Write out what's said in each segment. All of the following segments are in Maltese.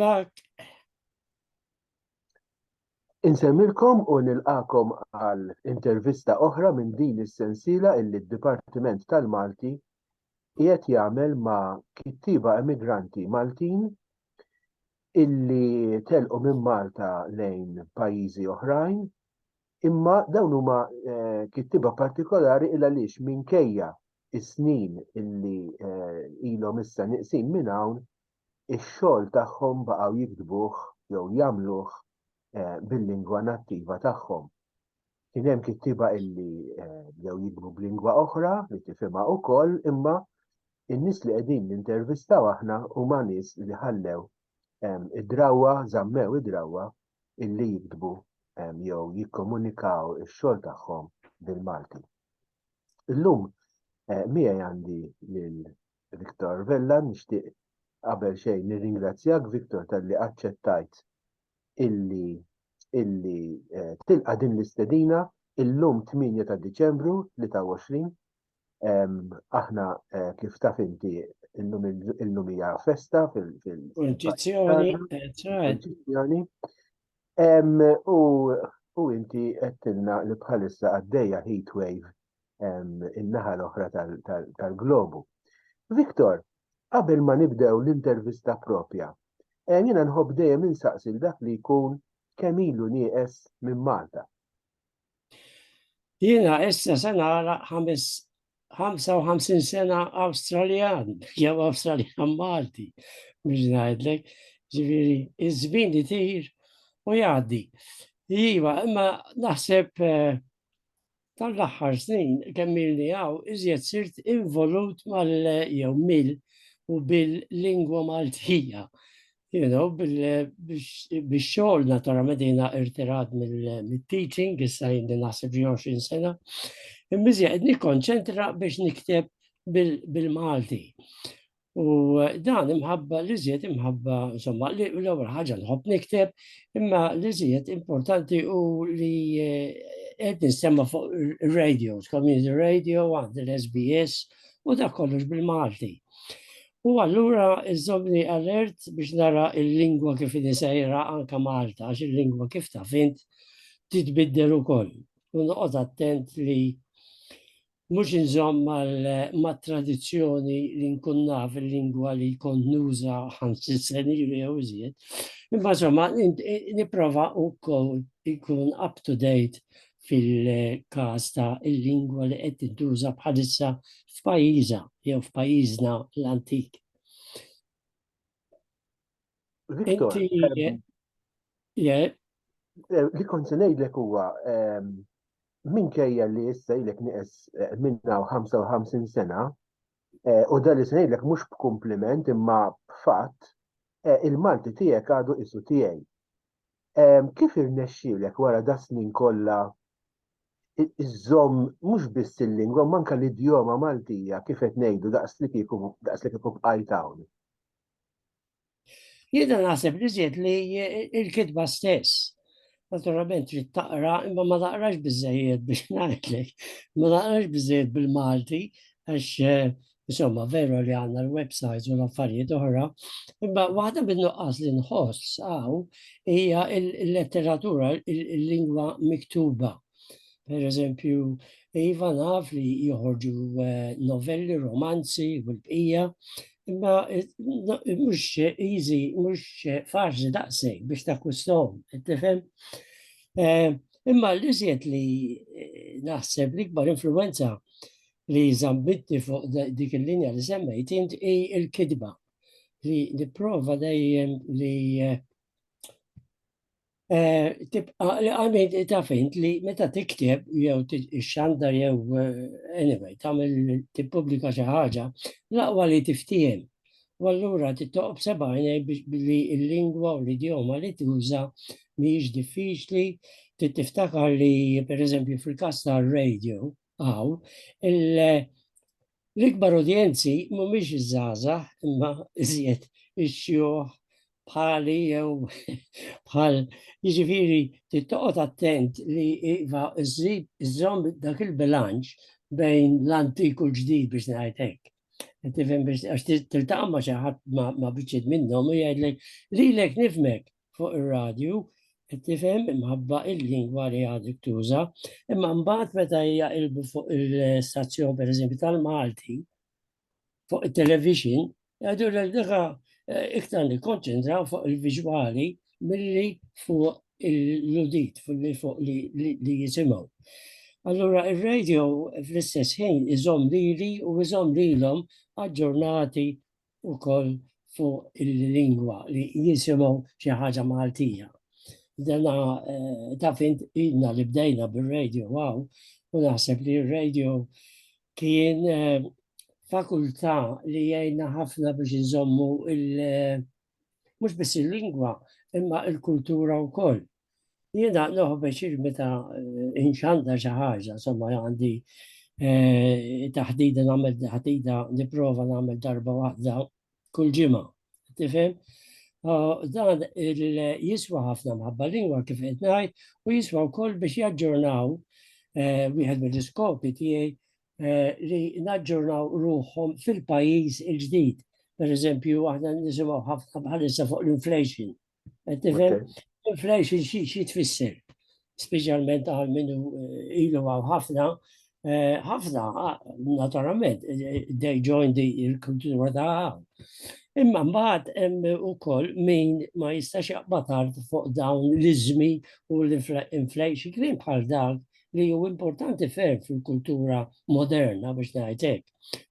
Lak, Insemmilkom u nilqakom għal intervista oħra minn din is-sensiela illi d-Dipartiment tal-Malti qiegħed jagħmel ma' kittieba immigranti Maltin illi telqu minn Malta lejn pajjiżi oħrajn, imma dawn huma kittieba partikolari il għaliex minkejja is-snin illi ilhom issa nieqsin minn hawn, ix-xogħol tagħhom baqgħu jiktbuh jew jagħmluh bil-lingwa nattiva tagħhom. Kien hemm kittieba illi jew jikbu b'lingwa oħra li tifhimha wkoll, imma in-nies li qegħdin nintervistaw aħna huma nies li ħallew id-drawwa, żammew id-drawwa illi jiktbu jew jikkomunikaw ix-xogħol tagħhom bil-Malti. Illum miegħi għandi lil Viktor Vella, nixtieq qabel xejn nirringrazzjak Viktor talli aċċettajt illi tilqa din l-istedina illum 8 ta' Diċembru 23. Aħna kif taf inti illum hija festa Konċizzjoni, fil-Konċizzjoni. U inti qedtilna li bħalissa għaddejja heat wave in-naħa l-oħra tal-globu. Viktor, qabel ma nibdew l-intervista propja, jiena nħobb dejjem insaqsil dak li jkun kemm ilu nieqes minn Malta. jiena issa se nara 55 sena Awstraljan, jew Awstraljan Malti, biex ngħidlek, ġifieri iż-żmien itir u jgħaddi. Iva, imma naħseb tal-aħħar snin kemm ilni hawn iżjed sirt involut jew u bil-lingwa Maltija. Bix-xogħol naturalment jiena irtirat mill-teaching, issa jindi naħseb 20 sena, immiżja qed nikkonċentra biex nikteb bil-Malti. U dan imħabba l-iżjed imħabba, insomma, l-ewwel ħaġa nħobb nikteb, imma l-iżjed importanti u li qed nisemma fuq radios, community radio, għand l-SBS u dak kollox bil-Malti. U allura iżomni alert biex nara il-lingwa kif sejra anka Malta, għax il-lingwa kif ta' fint titbiddel ukoll. U noqgħod attent li mhux inżomm mat-tradizzjoni li nkun naf il-lingwa li kont nuża 50 sena jew iżjed. Imma insomma nipprova wkoll ikun up to date fil-każ ta' il-lingwa li qed tintuża bħalissa f'pajjiża jew f'pajjiżna l-antik. Viktor, li kont se ngħidlek huwa minkejja li issa ilek nieqes minna 55 sena, u dan li se ngħidlek mhux b'kumpliment imma b'fatt, il-Malti tiegħek għadu isu tiegħi. Kif irnexxielek wara da snin kollha iżżomm mhux biss il-lingwa, manka l-idjoma Maltija kif qed ngħidu daqs li kieku bqajt hawn? Jiena naħseb li żied li il-kitba stess. Naturalment trid taqra, imma ma taqrax biżżejjed biex ngħidlek, ma taqrax biżżejjed bil-Malti, għax insomma veru li għandna l-websites u l-affarijiet oħra, imma waħda bin-nuqqas li nħoss hija l-letteratura, il-lingwa miktuba. Per eżempju, iva naf li joħorġu novelli, romanzi u l-bqija, imma mhux easy, mhux faċli daqshekk biex takkusthom, tifhem? Imma l-iżjed li naħseb l-ikbar influenza li żammitni fuq dik il-linja li semmejt int hi l-kidba li nipprova dejjem li tibqa' ta' fint li meta tikteb jew ix-xandar jew anyway tagħmel tippubblika xi ħaġa, l-aqwa li tiftiem. U allura tittoqgħod sebgħin li l-lingwa u l-idjoma li tuża mhijiex diffiċli, tiftakar li pereżempju fil-każ tar-radio l-ikbar udjenzi mhumiex iż-żgħażagħ imma iżjed ix-xjuħ bħali jew bħal jiġifieri tittoqgħod attent li iva iżżomm dak il-bilanċ bejn l-antik u l-ġdid biex ngħid hekk. tifhem biex għax tiltaqa' ma' xi ħadd ma' biċċiet minnhom u jgħidlek lilek nifhmek fuq ir-radju, tifhem imħabba il-lingwa li għadek tuża, imma mbagħad meta jaqilbu fuq il-stazzjon pereżempju tal-Malti fuq it-television, jgħidu l-diqa iktar nikkonċentraw fuq il-viġwali milli fuq l-udit, fuq li jisimgħu. Allura il-radio fl-istess ħin iżomm lili u iżomm lilhom aġġornati wkoll fuq il-lingwa li jisimgħu xi ħaġa Maltija. Dana taf inna li bdejna bil-radio wow, u naħseb li il-radio kien fakultà li jgħinna ħafna biex nżommu mhux biss il-lingwa imma il-kultura wkoll. Jiena noħu beċir meta inxanda xi ħaġa, insomma għandi taħdida nagħmel taħdida nipprova nagħmel darba waħda kull ġimgħa. Tifhem? Dan jiswa ħafna mħabba lingwa kif qed ngħid u jiswa wkoll biex jaġġornaw wieħed mill-iskopi tiegħi li naġġornaw ruħhom fil-pajjiż il-ġdid. Pereżempju aħna nisimgħu ħafna bħalissa fuq l-inflation. Tifhem? Inflation xi tfisser, speċjalment għal minnu ilu għaw ħafna, naturalment, they join il-kultura ta' imma mbagħad hemm ukoll min ma jistax jaqbad fuq dawn l-iżmi u l-inflation kien bħal dak li hu importanti ferm fil-kultura moderna biex ngħid hekk.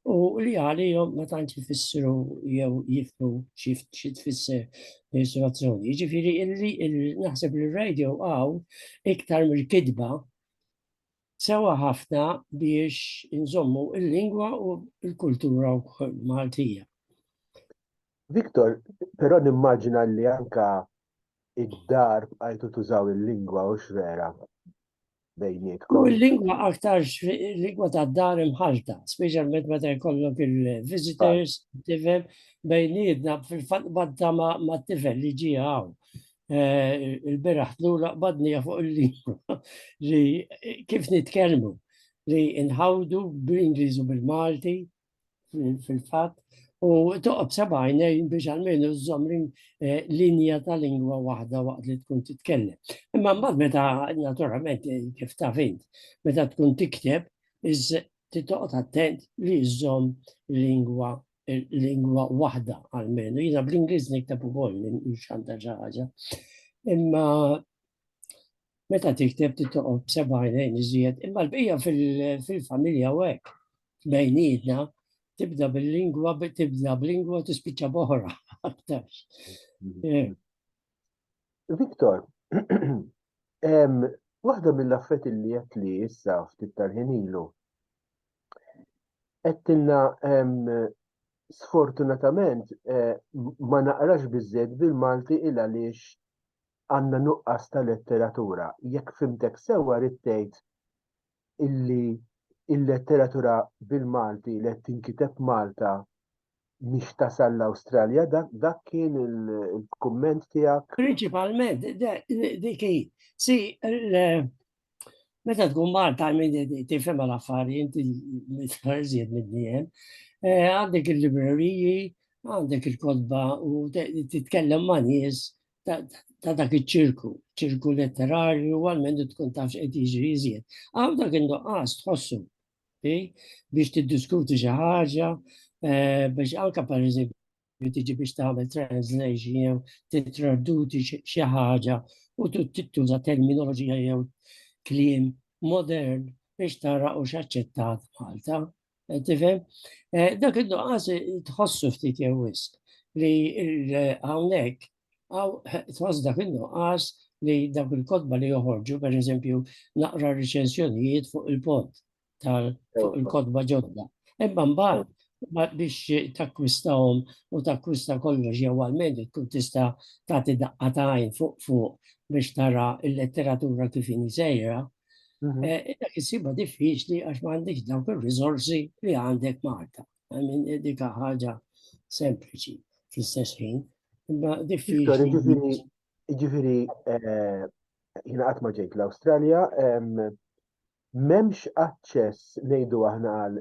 U li għalihom ma tantx ifissru jew jifhmu xi tfisser is-sitwazzjoni. Jiġifieri naħseb li r-radio għaw iktar mill-kidba sewa ħafna biex inżommu il-lingwa u l-kultura wkoll Maltija. Viktor, però nimmaġina li anka id-dar għajtu tużaw il-lingwa u x'vera bejnietkom. U l-lingwa aktar lingwa ta' dar imħalta, speċjalment meta jkollok il-visitors, tifhem bejnietna fil-fatt ma' tifel li ġie hawn. Il-beraħ tlula qbadnija fuq il-lingwa li kif nitkellmu li nħawdu bl-Ingliż u bil-Malti fil-fatt u toqgħod sebgħinejn biex almenu żomm linja ta' lingwa waħda waqt li tkun titkellem. Imma mbagħad meta naturalment kif taf int, meta tkun tikteb titoqgħod attent li żomm lingwa waħda almenu. Jiena bl-Ingliż nikteb ukoll x'għandha xi ħaġa. Imma meta tikteb titoqgħod sebgħinejn iżjed, imma l-bqija fil-familja u hekk bejnietna tibda bil-lingwa, tispiċċa boħra aktar. Viktor, waħda mill-affetti li qed li issa ftit tal-ħin ilu qedtilna sfortunatament ma naqrax biżżejjed bil-Malti il għaliex għandna nuqqas ta' letteratura. Jekk fimtek sewwa rid tgħid illi il-letteratura bil-Malti li qed tinkiteb Malta mhix tasal l-Awstralja, dak kien il-kumment tiegħek? Prinċipalment, dik hi. Si, meta tkun Malta tifhem l-affarijiet iżjed minniem, għandek il-libreriji, għandek il-kodba u titkellem ma' nies ta' dak iċ-ċirku letterarju u għalmen tkun taf x'qed jiġri iżjed. Għaw dak innuqqas tħossu biex tiddiskuti xi ħaġa, biex anke pereżempju tiġi biex tagħmel translation jew titraduti xi ħaġa u tittuża terminoloġija jew kliem modern biex tara u x'aċċettat Malta. Tifhem? Dak innuqqas tħossu ftit jew wisq li hawnhekk tħoss dak innuqqas li dak il-kodba li joħorġu, pereżempju naqra reċensjonijiet fuq il-pont fuq il-kodba ġodda. Imma mbagħad biex takkwistahom u takkwista kollox jew għalmenu tkun tista' tagħti daqqatajn fuq biex tara l-letteratura kif inhi sejra, dak isibha diffiċli għax m'għandekx dawk ir-riżorsi li għandek Malta. Dik ħaġa sempliċi fl-istess ħin. Imma diffiċli. Jiġifieri jiena qatt ma ġejt l-Awstralja, m'hemmx aċċess ngħidu aħna għal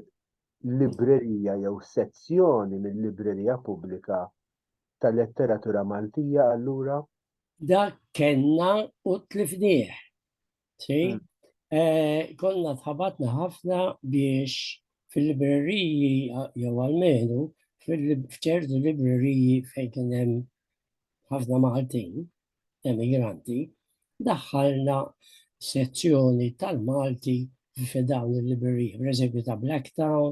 librerija jew sezzjoni mill-librerija pubblika tal-letteratura Maltija allura? Dak kenna u tlifnieħ. Mm. Konna tħabatna ħafna biex fil-libreriji jew almenu f'ċertu libreriji fejn kien hemm ħafna Maltin, emigranti, daħħalna sezzjoni tal-Malti f'dawn il-libreriji, per eżempju ta' Blacktown,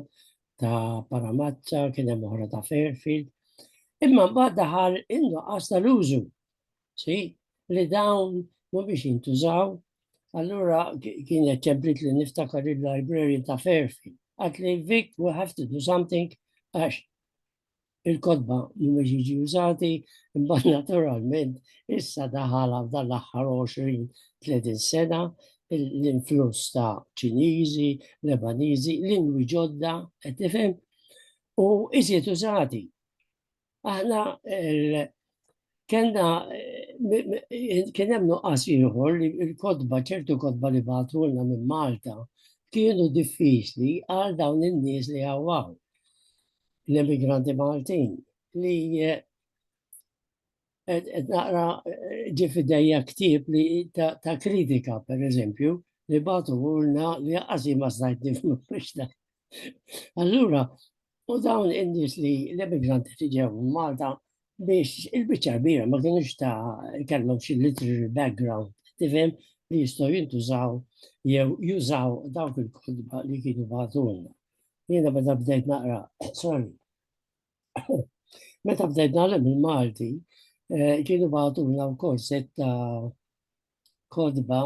ta' Paramazza, kien hemm oħra ta' Fairfield. Imma mbagħad daħal innuqqas tal-użu, li dawn mhumiex jintużaw. Allura kienet ċemplit li niftakar il-library ta' Fairfield. Għat li Vic, we have to do something, għax il-kodba mhumiex jiġi użati, imma naturalment issa daħala f'dan l-aħħar 20-30 sena l-influss ta' Ċiniżi, Lebaniżi, lingwi ġodda, qed tifhem, u iżjed użati. Aħna kien hemm nuqqas ieħor li l-kodba, ċertu kodba li bagħtulna minn Malta kienu diffiċli għal dawn in-nies li għawaw l-emigranti Maltin li naqra ġifidejja ktieb li ta' kritika, per eżempju, li batu għulna li għazi ma stajt nifmu biex. Allura, u dawn in-nies li l-emigranti li ġew Malta biex il-biċċa kbira ma kienux ta' kellhom xi literary background, tifhem li jistgħu jintużaw jew jużaw dawk il-kodba li kienu bagħtulna. Jiena meta bdejt naqra, sorry, meta bdejt nagħlem il-Malti, kienu bagħtulna wkoll set ta' kodba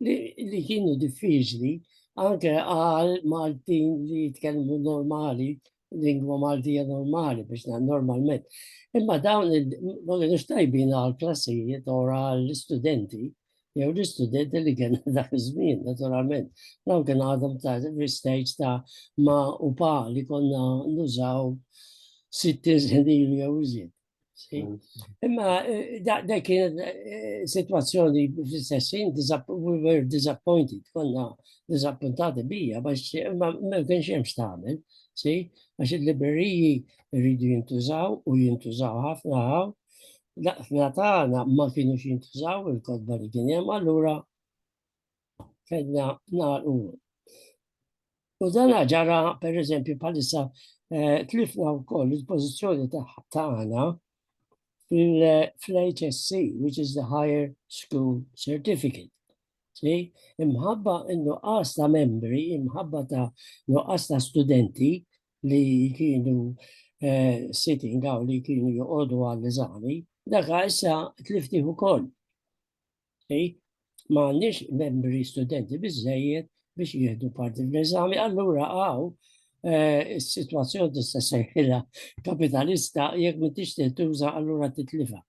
li kienu diffiċli anke għal Maltin li jitkellmu normali, lingwa Maltija normali biex normalment. Imma dawn ma kienux tajbin għal klassijiet u għal studenti, jew l-istudenti li kien dak iż-żmien, naturalment. Dawn kien għadhom ta' stage ta' ma' u pa li konna nużaw 60 snin jew iżjed. Imma da kienet situazzjoni fl-istessin, we were disappointed, konna disappuntati bija, ma kienx hemm x'tagħmel, għax il-libreriji rridu jintużaw u jintużaw ħafna għaw, ħafna tagħna ma kienux jintużaw il-kodba li kien hemm, allura kellna nagħlqu. U dan ġara, per eżempju, bħalissa tlifna wkoll il-pożizzjoni tagħna fil-HSC, which is the Higher School Certificate. Imħabba nuqqas ta' membri, imħabba ta' nuqqas ta' studenti li kienu sitting għaw li kienu joqodu għall-eżami, daka issa tlifti ukoll. Ma għandix membri studenti bizzejiet biex jieħdu parti fl-eżami, allura għaw is-sitwazzjoni tista' sejħilha kapitalista jekk m'intix tuża allura titlifa.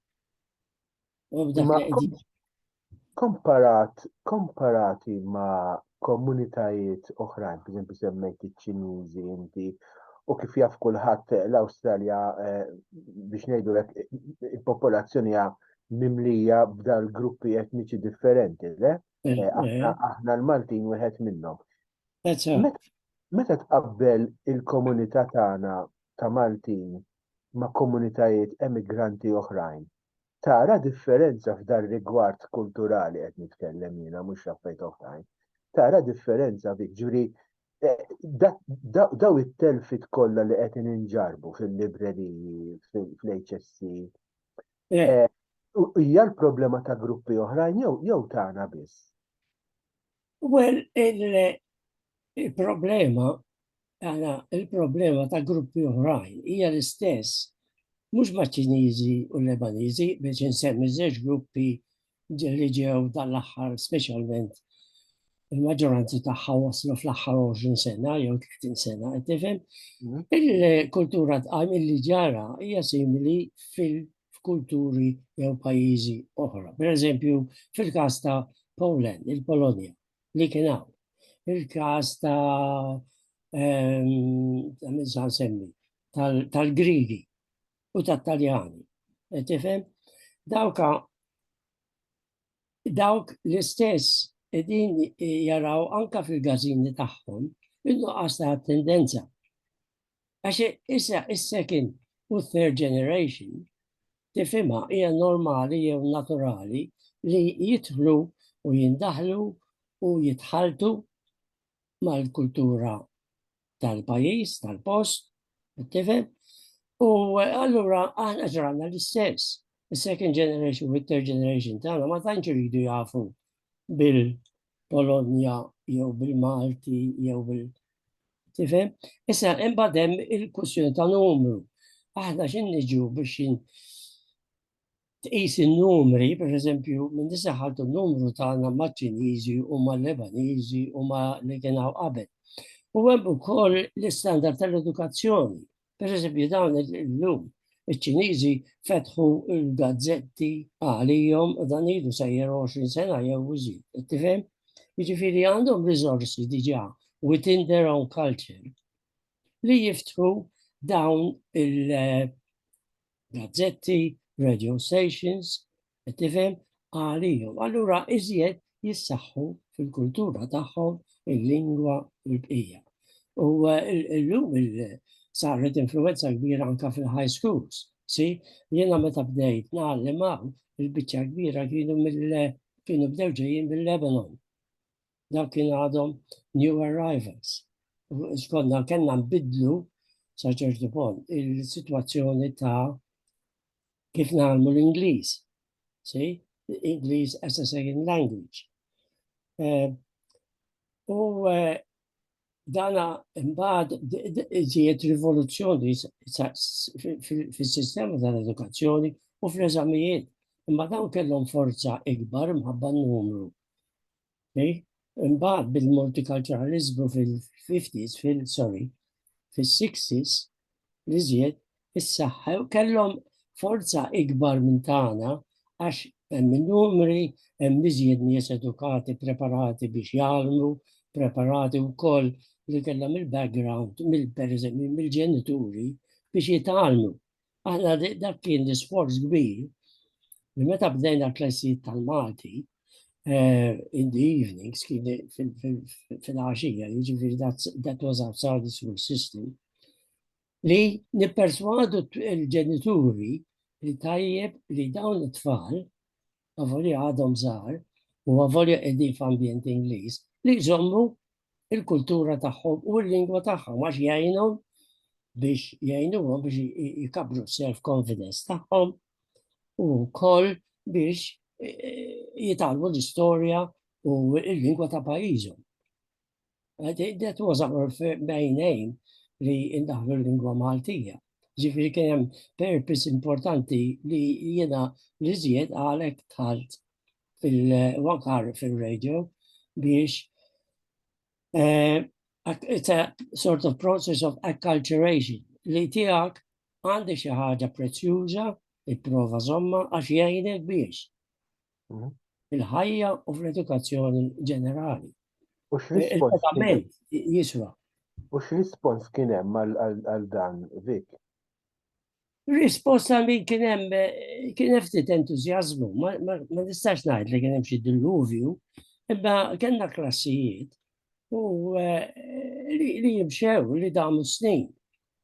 Komparati ma' komunitajiet oħrajn, per esempio semmejt iċ-Ċiniżi inti, u kif jaf kulħadd l-Awstralja biex ngħidu hekk il-popolazzjoni hija mimlija b'dal gruppi etniċi differenti, le? Aħna l-Maltin wieħed minnhom. Meta tqabbel il-komunità tagħna ta' Maltin ma' komunitajiet emigranti oħrajn, tara differenza f'dar rigward kulturali qed nitkellem jiena mhux affarijiet oħrajn. Tara differenza ġuri daw it-telfit kollha li qed inġarbu fil-libreriji, fl-HSC. Hija l-problema ta' gruppi oħrajn jew tagħna biss? Well, il-problema ta' gruppi oħrajn hija l-istess, mhux ma' Ċiniżi u Lebaniżi biex insemmi żewġ gruppi li ġew dal-aħħar speċjalment il-maġġoranza tagħha waslu fl-aħħar 20 sena jew 30 sena, qed tifhem? Il-kultura li ġara hija simili f'kulturi jew pajjiżi oħra. Per eżempju, fil-każ ta' Poland, il-Polonja, li kien hawn. Il-każ tal-Grigi u tal-Taljani. Tifhem? Dawk l-istess edin jaraw anka fil-gazzini tagħhom innuqqas ta' tendenza Għax issa is-second u third generation tifhimha hija normali jew naturali li jidħlu u jindaħlu u jitħaltu mal-kultura tal-pajjiż, tal-post, tifhem? U allura aħna ġranna l-istess. Il-second generation u third generation tagħna ma tantx iridu jafu bil-Polonja jew bil-Malti jew tifhem? Issa imbagħad hemm il-kwestjoni ta' numru. Aħna x'in niġu biex tqis in-numri, pereżempju, minn disa ħaddu n-numru tagħna maċ-Ċiniżi u mal-Lebaniżi u ma li kien hawn qabel. U hemm ukoll l-istandard tal-edukazzjoni. Pereżempju dawn illum iċ-Ċiniżi fetħu il-gazzetti għalihom dan ilu sejjer 20 sena jew iżid. Tifhem? Jiġifieri għandhom risorsi diġà within their own culture li jiftħu dawn il-gazzetti, radio stations, tifhem, għalihom. Allura iżjed jissaħħu fil-kultura tagħhom il-lingwa l-bqija. U illum saret influenza kbira anka fil-high schools. Jiena meta bdejt nagħllem hawn il-biċċa kbira kienu bdew ġejjin mill-Lebanon. Dak kien għadhom new arrivals. Skonna kellna nbidlu sa ċertu punt il-sitwazzjoni ta' kif nagħmlu l-Ingliż. English as a second language. U dana imbagħad ġiet rivoluzzjoni fis-sistema tal-edukazzjoni u fl-eżamijiet. Imma dawn kellhom forza ikbar imħabba n-numru. Imbagħad bil-multiculturalizmu fil-50s, fil-60s, li żied is-saħħa kellhom forza ikbar minn tagħna għax hemm in-numri, hemm iżjed nies edukati, preparati biex jagħmlu, preparati wkoll li kellhom il-background, mill-ġenituri biex jitgħallmu. Aħna dak kien l-isforz kbir li meta bdejna klassijiet tal-Malti in the evenings, fil-għaxija, jiġifieri that was outside the school system, li nipperswadu il-ġenituri li tajjeb li dawn it-tfal għavolja għadhom żgħar u għavolja qegħdin f'ambjent Ingliż li jżommu il-kultura tagħhom u l-lingwa tagħhom għax jgħinhom biex jgħinuhom biex jikabru self-confidence tagħhom u wkoll biex jitalmu l-istorja u l-lingwa ta' pajjiżhom. That was our main aim li indaħlu l-lingwa Maltija. Ġifieri kien hemm purpose importanti li jiena li żjed għalhekk tħalt fil-wankar fil-radio biex it's a sort of process of acculturation li tiegħek għandi xi ħaġa prezzjuża ipprova żomma għax jgħinek biex il-ħajja u fl-edukazzjoni ġenerali. U Il-pagament jiswa. U x'rispons kien hemm għal dan, Vik? Risposta min kien hemm ftit entużjażmu, ma nistax ngħid li kien hemm xi diluvju, imma kellna klassijiet u li jimxew li damu snin.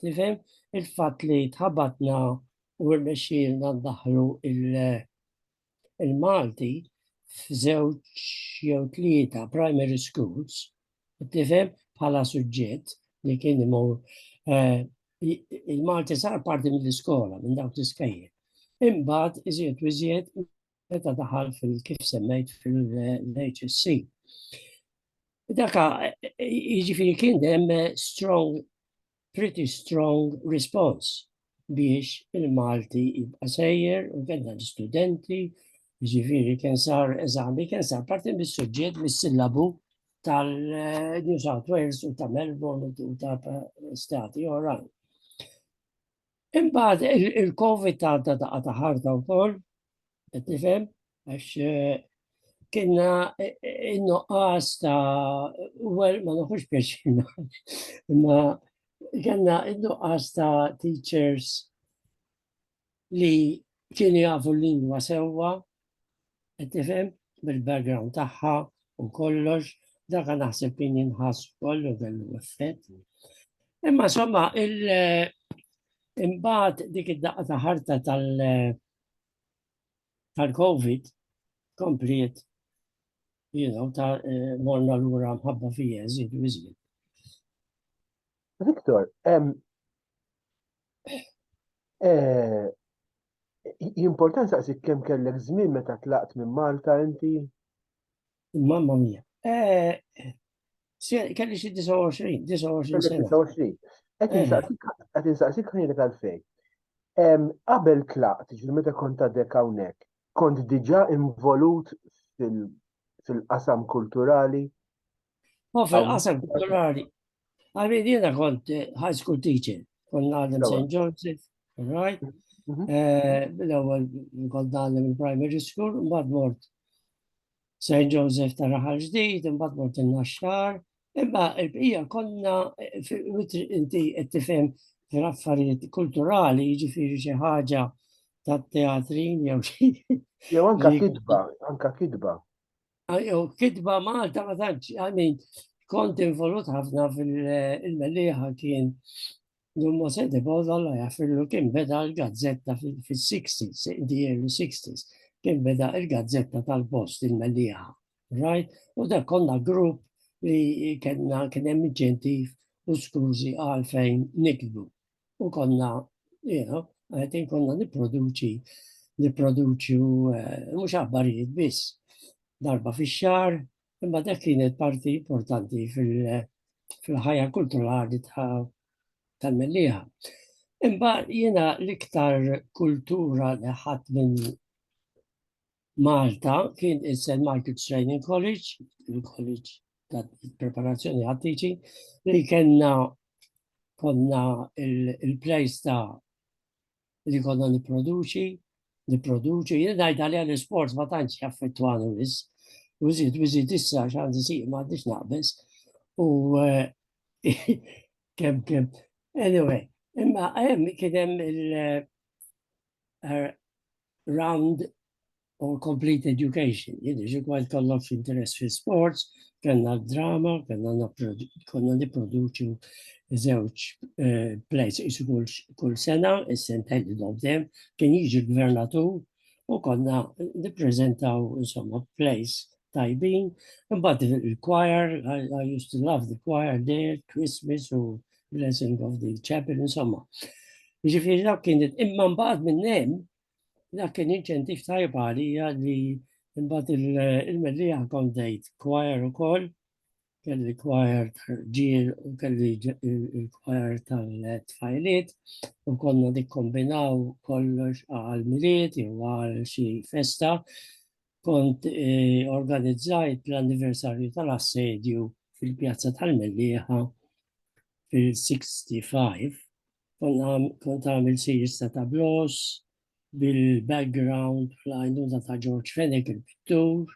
Tifhem il-fatt li tħabatna u rnexxielna ndaħlu il-Malti f'żewġ jew tlieta primary schools, tifhem bħala suġġett li kien imur il-Malti sar parti mill-iskola minn dawk l-iskejjel. Imbagħad iżjed u iżjed meta daħal kif semmejt fil-HSC. Daka jiġifieri kien hemm pretty strong response biex il-Malti jibqa' sejjer u kellna l-istudenti, jiġifieri kien sar eżami, kien sar parti mis-suġġett mis-sillabu tal-New South Wales u ta' Melbourne u ta' stati oħrajn. Imbagħad il-Covid ta' ħarta wkoll, tifhem, għax kienna in-nuqqas ta' well ma noħux pjaċina, imma kienna in-nuqqas ta' teachers li kienu jafu l-lingwa sewwa, tifhem, bil-background tagħha u kollox, dak naħseb kien jinħass kollu kellu effett. Imma insomma, imbagħad dik id-daqqa ta' ħarta tal-COVID komplet, ta' morna l-ura mħabba fija, zid u zid. Viktor, importanza għasik kem kellek żmien meta tlaqt minn Malta inti? Mamma mia. Kelli xi 29 sena. 29. Qed insaqsik ħajlek għalfejn. Qabel tlaqt, ġil meta kont għadek hawnhekk, kont diġà involut fil-qasam kulturali? Fil-qasam kulturali. Għabid jena kont high school teacher, kont għadem St. Joseph, right? Bil-ewwel kont għadem il-primary school, mbagħad mort St. Joseph ta' raħal ġdid, mbagħad mort in-Naxxar, imma l-bqija konna inti qed tifhem fil-affarijiet kulturali, jiġifieri xi ħaġa tat-teatrin jew xi. Jew anka kidba. Jew kidba Malta ma tantx, kont involut ħafna fil-mellieħa kien Dummo sede bod alla jaffirlu kien beda l-gazzetta fil-60s, the early 60s, kien beda il-gazzetta tal-post il-mellieħa, right? U da konna grupp li kien hemm ġentif u skużi għalfejn nikbu. U konna, għetin konna niproduċu mux aħbarijiet biss darba fix-xahar, imma dak kienet parti importanti fil-ħajja kulturali tal-mellieħa. Imma jiena l-iktar kultura li ħadd minn Malta kien il-St. Michael's Training College, il-college ta' preparazzjoni għat teaching, li konna il-place ta' li konna niproduċi, jiena ngħid għalija l-sports ma tantx jaffettwani wis. Użid issa x'għandi si ma għandix naqbes. U kemm. Anyway, imma kien hemm il-round or complete education. Jiġi kwajt kollok interess fi sports, kellna drama, konna niproduċu żewġ plays kull sena, is-sentejn li dem, kien jiġi l-gvernatur u konna nippreżentaw insomma plays tajbin, but il-choir, I used to love the choir there, Christmas u blessing of the chapel, insomma. Ġifiri dak kienet, imma mbagħad minn hemm, dak kien inċentif tajba għalija li mbagħad il-mellieħa kondejt choir ukoll, kelli choir tal-ġiel u kelli il-choir tal-tfajliet u konna nikkombinaw kollox għal-miliet jew għal xi festa. Kont organizzajt l-anniversarju tal-assedju fil-pjazza tal-mellieħa fil-65. Kont għamil series ta' tablos bil-background fl-għajnuna ta' George Fenwick il-pittur,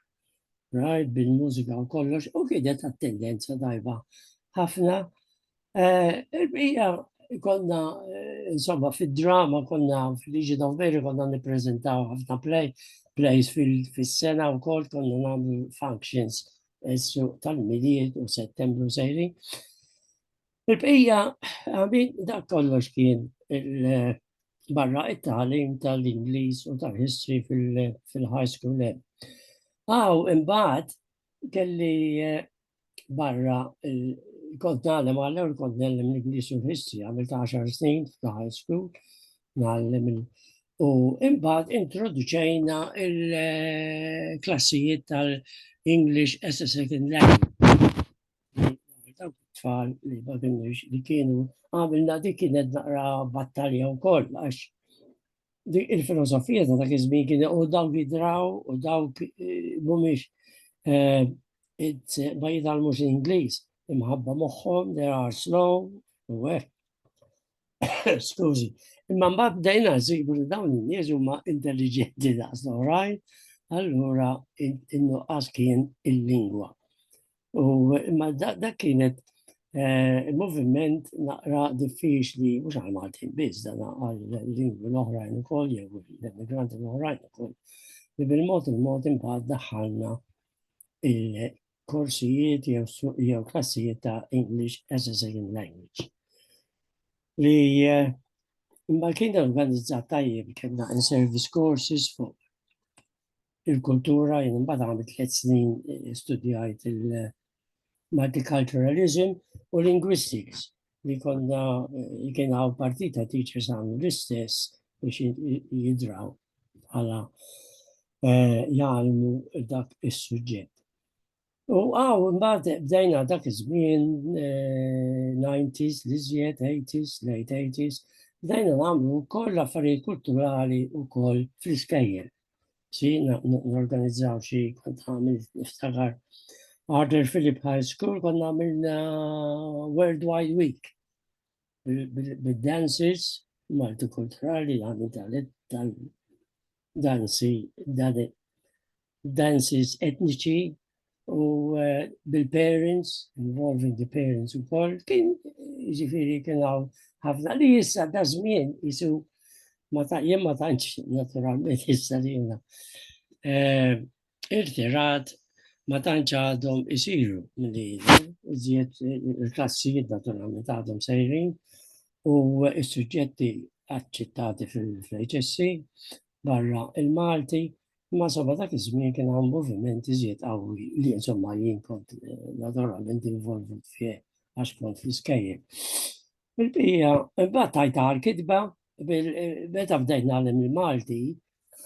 right, bil-mużika u kollox, u kienet tendenza tajba ħafna. Il-bqija konna, insomma, fil-drama konna fil-Liġi Doveri konna nippreżentaw ħafna plays fil-sena u kol konna namlu functions tal-miliet u Settembru sejri. Il-bqija, dak kollox kien barra it-talim tal-Ingliż u tal-history fil-high school. Imbagħad kelli barra kont nagħlem għall-ewwel kont nagħlem l-Ingliż u l-history, għamilt 10 snin fil-high school, nagħlem u imbagħad introduċejna il-klassijiet tal-English as a second language. Tfal li ma kienux li kienu għamilna dik kienet naqra battalja wkoll għax il-filosofija ta' dak iż-żmien kien u dawk jidraw u dawk mhumiex ma jitgħallmux Ingliż imħabba moħħhom they are slow u hekk. Skużi. Imma mbagħad bdejna nsibu li dawn in-nies huma intelligenti daqs right? Allura in-nuqqas kien il-lingwa. U imma dak kienet il-moviment naqra diffiċli, mhux għal Maltin biss, dan għal lingwi l-oħrajn ukoll jew l-immigranti l-oħrajn ukoll. Li bil-mod imbagħad daħħalna il-korsijiet jew klassijiet ta' English as a second language. li imma kien organizzat tajjeb kellna in-service courses fuq il-kultura, jien imbagħad għamilt 3 snin studjajt il-multiculturalism u linguistics li konna kien hawn partita teachers għamlu l-istess biex jidraw bħala jgħalmu dak is-suġġett. U mbagħad bdejna dak iż-żmien 90s, l-iżjed 80s, late 80s, bdejna nagħmlu wkoll affarijiet kulturali wkoll fl-iskejjel. Norganizzaw xi kont għamil niftakar Arthur Phillip High School konna għamilna Worldwide Week bil-dances multikulturali għamil dances etniċi u bil-parents, involving the parents u koll, kien ġifiri kien għaw ħafna li jissa da żmien jisu jien ma tantx naturalment issa li jena irtirat ma tantx għadhom isiru milli iżjed il-klassijiet naturalment għadhom sejrin u s-suġġetti aċċettati fil-HSC barra il-Malti. Ma soba dak iż-żmien kien hawn moviment iżjed qawwi li insomma jien kont naturalment involvut fih għax kont fl-iskejjel. Il-bija, imbagħad tajta għall-kitba meta bdejt nagħlem il-Malti,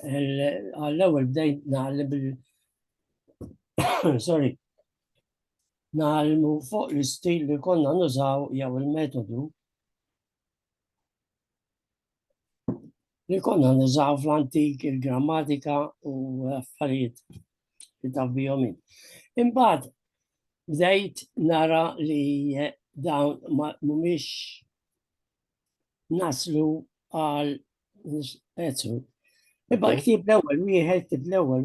għall-ewwel bdejt nagħlem sorry, nagħlmu fuq l-istil li konna nużaw jew il-metodu li konna nużaw fl-antik il-grammatika u affarijiet li taf bihom. Imbagħad bdejt nara li dawn mhumiex naslu għal pezzu. Ibba ktib l-ewwel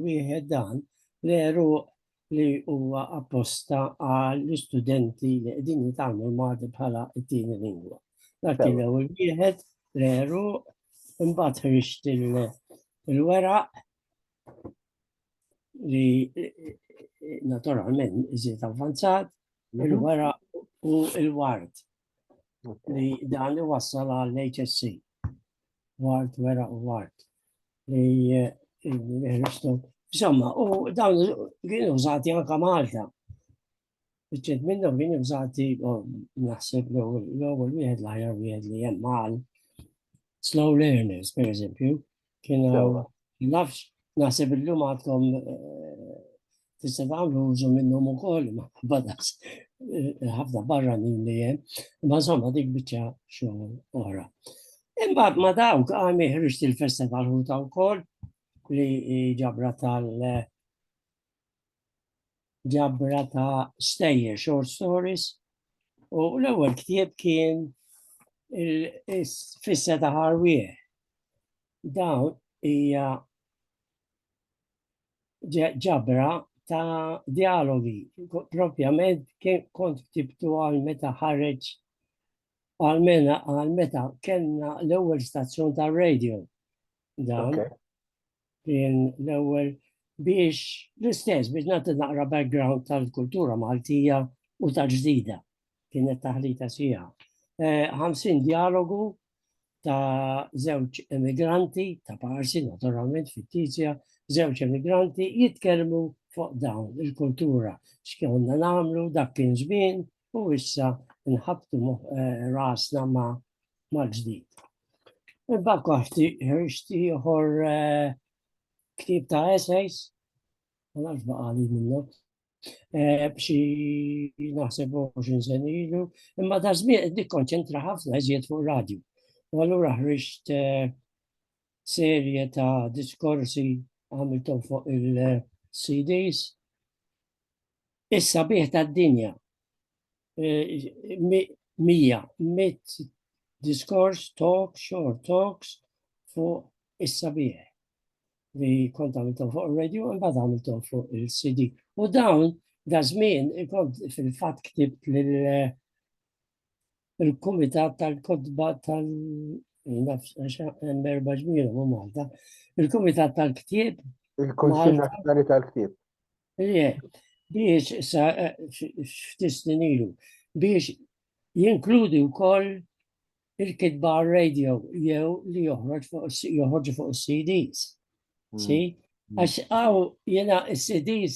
wieħed dan veru li huwa apposta għall-istudenti li qegħdin jitgħallmu l-Malti bħala t-tieni lingwa. Dak l-ewwel wieħed veru imbagħad ħriġt il-weraq li naturalment iżjed avvanzat, il-weraq u il-ward li dan li wassal għall-HSC. Ward, weraq u ward. Li insomma, u dawn kienu użati anke Malta. Biċċiet minnhom kienu użati naħseb l-ewwel wieħed l-aħjar wieħed li hemm mal slow learners, per eżempju, kienu nafx naħseb illum għadkom tista' tagħmlu użu minnhom ukoll ma badax ħafna barranin li hemm, imma insomma dik biċċa xogħol oħra. Imbagħad ma dawk għami ħriġt il-festa tal-ħuta wkoll li ġabra ta' stejjer short stories u l-ewwel ktieb kien il-fissa ta' ħarwieħ. Dawn hija ġabra ta' dialogi, propjament kont ktibtu għal meta ħareġ għal meta kellna l-ewwel stazzjon ta' radio. Dan kien l-ewwel biex l-istess biex nagħti naqra background tal-kultura Maltija u tal-ġdida. Kienet taħlita sija. 50 dialogu ta' żewġ emigranti ta' Parsi, naturalment fit-Tizja, żewġ emigranti jitkellmu fuq dawn il-kultura, x'konna nagħmlu dak kien żmien u issa nħabtu rasna mal-ġdid. Imbagħad ħriġt ieħor ktieb ta' essays, ma nafx baqa' li minnu, b'xi naħseb 20 sena ilu, imma da' żmien qed nikkonċentra ħafna iżjed fuq radju. U allura ħriġt serje ta' diskorsi għamilthom fuq il-CDs. Issa bih tad-dinja 100 diskors, talk, short talks fuq issa bih li kont għamilthom fuq il-radio u mbagħad għamilthom fuq il-CD. U dawn da żmien kont fil-fatt ktibt il-Kumitat tal-Kodba Malta, il-Kumitat tal-Ktieb. Il-Kunsill Nazzjonali tal-Ktieb. Biex sa f'tisnin ilu biex jinkludi wkoll il-kitba radio jew li joħorġu fuq is-CDs. See? Għax għaw jena is-CDs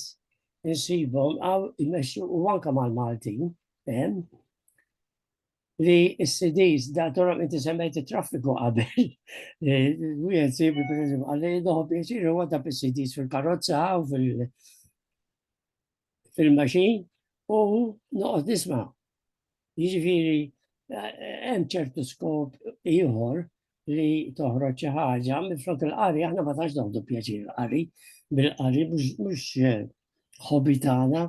insibhom għaw imexxu u anka mal-Maltin, li s-CDs da torra inti semmejt traffiku qabel. U jensibu per eżempju, għalli doħob jisiru għadda bis-CDs fil-karozza u fil-maċin u noqgħod nisma'. Jiġifieri hemm ċertu skop ieħor li toħroġ xi ħaġa minflok il-qari aħna ma tax noħdu pjaċir il-qari, bil-qari mhux ħobi tagħna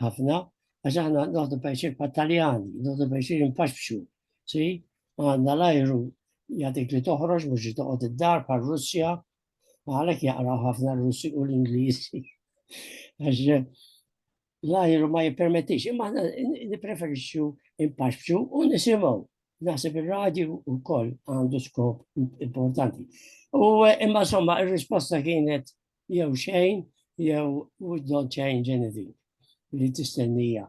ħafna, għax aħna noħdu pjaċir pat-Taljani, noħdu pjaċir impaxxu. Si, għandna l-ajru jagħtik li toħroġ mhux toqgħod id-dar bħal Russja, għalhekk jaqraw ħafna r-Russi u l-Ingliżi. Għax l-ajru ma jippermettix, imma nipreferixxu impaxxu u nisimgħu. Naħseb il-radju wkoll għandu skop importanti. U imma somma ir-risposta kienet jew xejn jew we don't change anything li tistennija.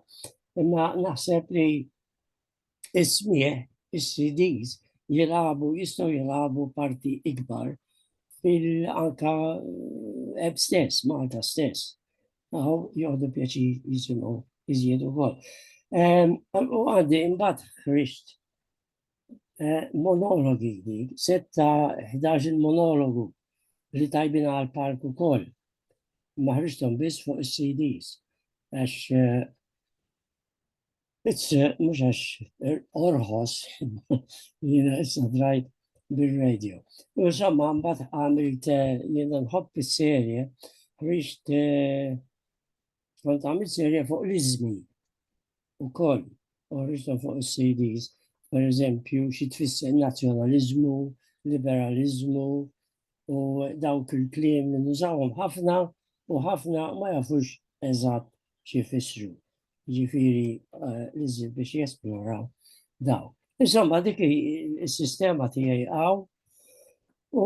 Imma naħseb li is-smieħ, is-CDs jistgħu jilagħbu parti ikbar fil-anka eb stess, Malta stess. Aħu jgħodu pjaċir jisimgħu iżjed ukoll. U għandi imbagħad ħriġt monologi di, 11 monologu li tajbin għal park ukoll. Ma ħriġthom biss fuq is-CDs. Għax mhux għax orħos jiena issa drajt bil-radio. U insomma mbagħad għamilt jiena nħobb is-serje, ħriġt kont għamilt serje fuq l-iżmi ukoll, u ħriġthom fuq is-CDs. Per eżempju, xi tfisser nazzjonaliżmu, liberalizmu u dawk il-kliem li nużawhom ħafna u ħafna ma jafux eżatt xi jfissru. Ġifieri l-iżjed biex jesploraw daw. Insomma, dik is-sistema tiegħi hawn u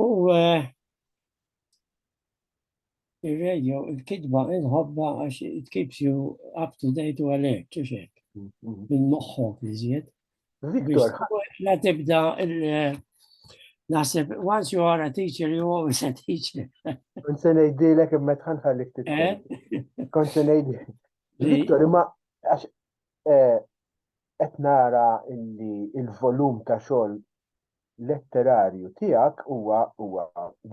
ir-radio, il-kitba inħobba għax it keeps you up to date u għalhekk, ċux hekk. Minn moħħok iżjed. Victor, La tibda naħseb, once you are a teacher, you always a teacher. kont se ngħidilek imma tħanħallik titkellem. Kont se ngħidilek. Victor, imma għax qed nara illi il-volum ta' xogħol letterarju tiegħek huwa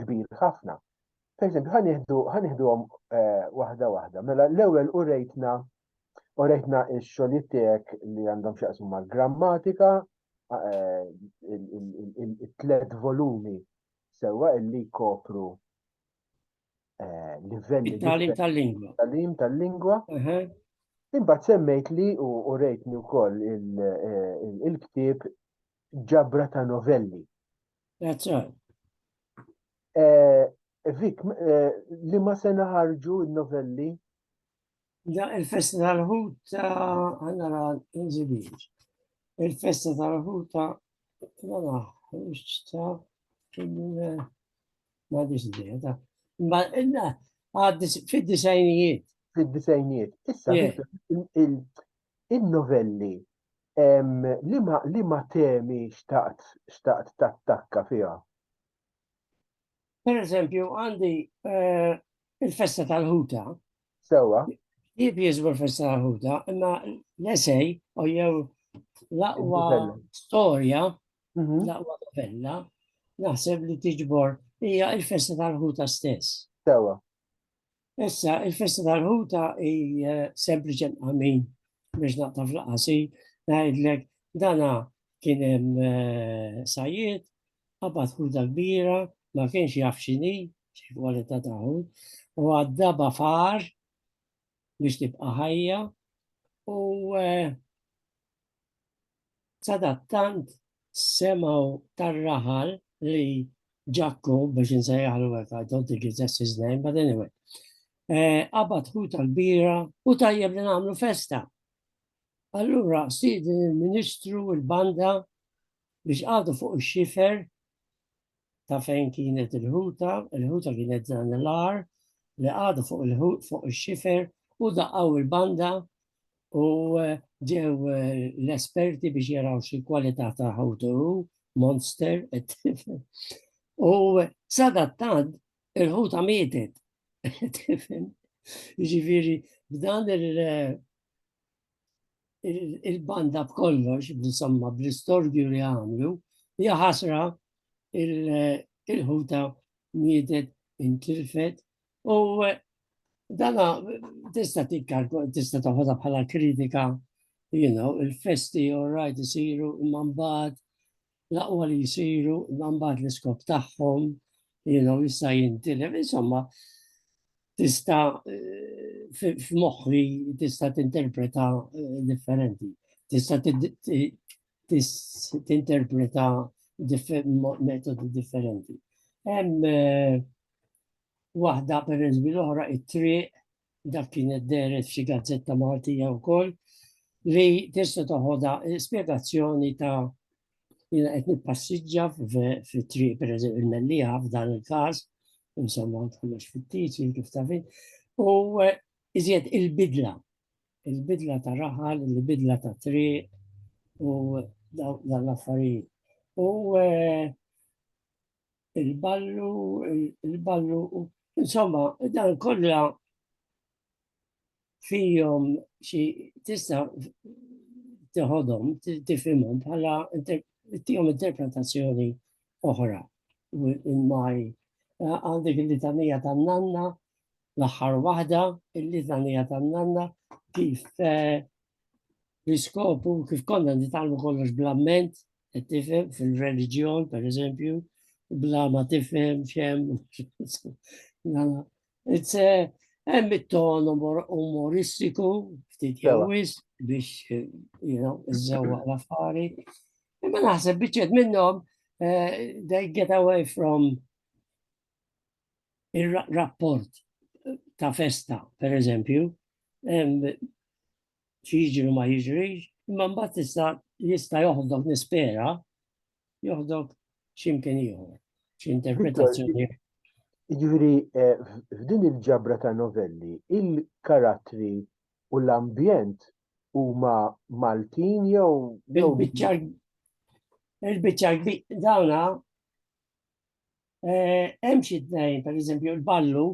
kbir ħafna. Per eżempju, ħanieħduhom waħda. Mela l-ewwel urejtna x-xogħlijiet tiegħek li għandhom x'jaqsmu mal-grammatika, it-tlet volumi sewwa illi jkopru livelli Tal-lingwa. tal-lingwa. Imbagħad semmejt li u urejtni wkoll il-ktieb ġabra ta' novelli. That's right. Vik, li ma se naħarġu il-novelli? Da il-festa tal-ħuta għanna inżibir. Il-festa tal-ħuta għanna ħuċta ma disidija ta' ma inna fid-disajnijiet. Fid-disajnijiet. Issa, il-novelli li ma temi xtaqt tattakka fiha? Per eżempju, għandi il-festa tal-ħuta. Sewa. Jib jizbur festa tal-ħuta, imma l-essej u jew l-aqwa storja, l-aqwa novella, naħseb li tiġbor hija il-festa tal-ħuta stess. Sewa. Issa, il-festa tal-ħuta hija sempliċi għamin biex naqtaf l-qasi, ngħidlek dana kien hemm sajjiet, qabad ħuta kbira, ma kienx jaf x'inhi, xi kwalità ta' ħut, u għaddaba far biex tibqa' ħajja u sadattant semgħu tar-raħal li Ġakku biex insejjaħlu hekk, I don't think that's his name, but anyway. Qabad ħuta kbira u tajjeb li nagħmlu festa. Allura stiden il-Ministru il-banda biex għadu fuq ix-xifer ta' fejn kienet il-ħuta kienet dan l-ar li għadu fuq ix-xifer u daqqaw il-banda u ġew l-esperti biex jaraw xi kwalità ta' ħutu monster, u sadattant il-ħuta mietet. Ġifiri, b'dan il-banda b'kollox, insomma, bl-istorju li għamlu, hija ħasra il-ħuta mietet intilfet u dana tista' toħodha bħala kritika, il-festi all-right isiru imma mbagħad l-aqwa li jisiru imma mbagħad l-iskop tagħhom, jista' jintilef, insomma, tista' f'moħħi tista' tinterpreta differenti. Tista' tinterpreta metodi differenti. Hemm waħda pereżempju l-oħra it-triq dak kienet deret f'xi gazzetta Maltija wkoll li tista' toħodha spjegazzjoni ta' jiena qed nippassiġġa fit-triq pereżempju il-Mellieħa f'dan il-każ, insomma kollox fit-tiċi kif tafin, u iżjed il-bidla ta' raħal, il-bidla ta' triq u dan l-affarijiet. U il-ballu, insomma, dan kollha fihom xi tista' teħodhom, tifhimhom bħala tihom interpretazzjoni oħra. Għandek il-litanija tan-nanna, l-aħħar waħda, il-litanija tan-nanna, kif l-iskopu, kif konna nitalmu kollox bl-amment, tifhem fil-reliġjon, per eżempju, bla ma tifhem xem. Hemm it-ton umoristiku, ftit jewwis biex iżewwaq l-affari. Imma naħseb biċċiet minnhom they get away from il-rapport ta' festa, per eżempju, xiġri ma jiġrix, imma mbagħad jista' joħdok nispera, joħdok x'imkien ieħor, x'interpretazzjoni. Jiġifieri f'din il-ġabra ta' novelli, il-karattri u l-ambjent huma Maltin jew il-biċċa dawna hemm xi tnejn, pereżempju l-ballu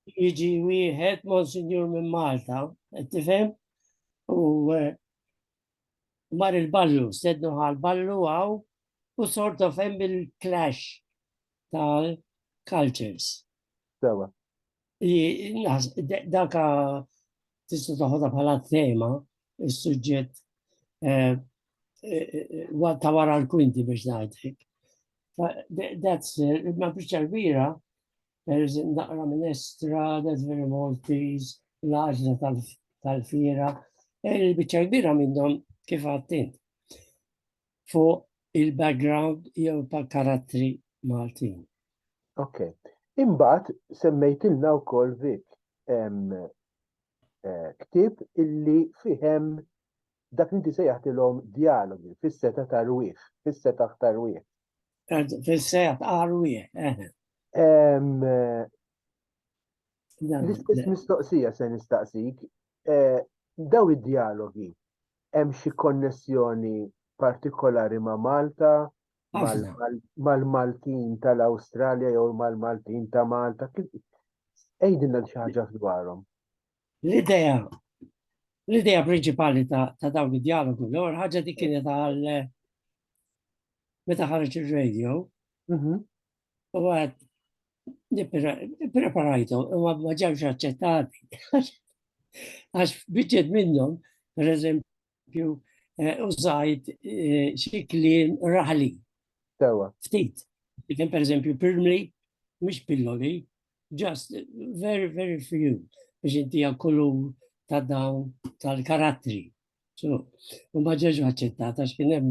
jiġi wieħed Monsignor minn Malta, qed tifhem? U mar il-ballu, stednu għal-ballu għaw u sort of hemm il-clash tal-cultures. Sewa. Daka tista' toħodha bħala tema, is-suġġett ta' wara l-kwinti biex ngħidlek. That's ma biċċa kbira, naqra minn Estra, that's very Maltese, l-għaġla tal-fira, il-biċċa kbira minnhom kif għattint fuq il-background jew karattri Maltin. Ok. Imbagħad semmejtilna wkoll Vik ktieb illi fihem dak li inti sejjaħtilhom dialogi fis-seta tarwieħ, fis-seta tarwieħ. Fis-seta tarwieħ, L-istess mistoqsija se nistaqsik, daw id-dialogi hemm xi konnessjoni partikolari ma' Malta, mal-Maltin tal-Awstralja jew mal-Maltin ta' Malta, ejdilna xi ħaġa dwarhom. L-idea prinċipali ta' dawn id-dialogu, l-ewwel ħaġa dik kienet għal meta ħareġ ir-radio, u għad preparajtu, ma ġewx aċċettati. Għax biċċiet minnhom, per eżempju, użajt xi kliem raħli. Sewa. Ftit. Kien per eżempju pirmli, mhux pilloli, just very, very few biex inti kullu ta' dawn tal-karattri. So, u ma ġewx aċċettati għax kien hemm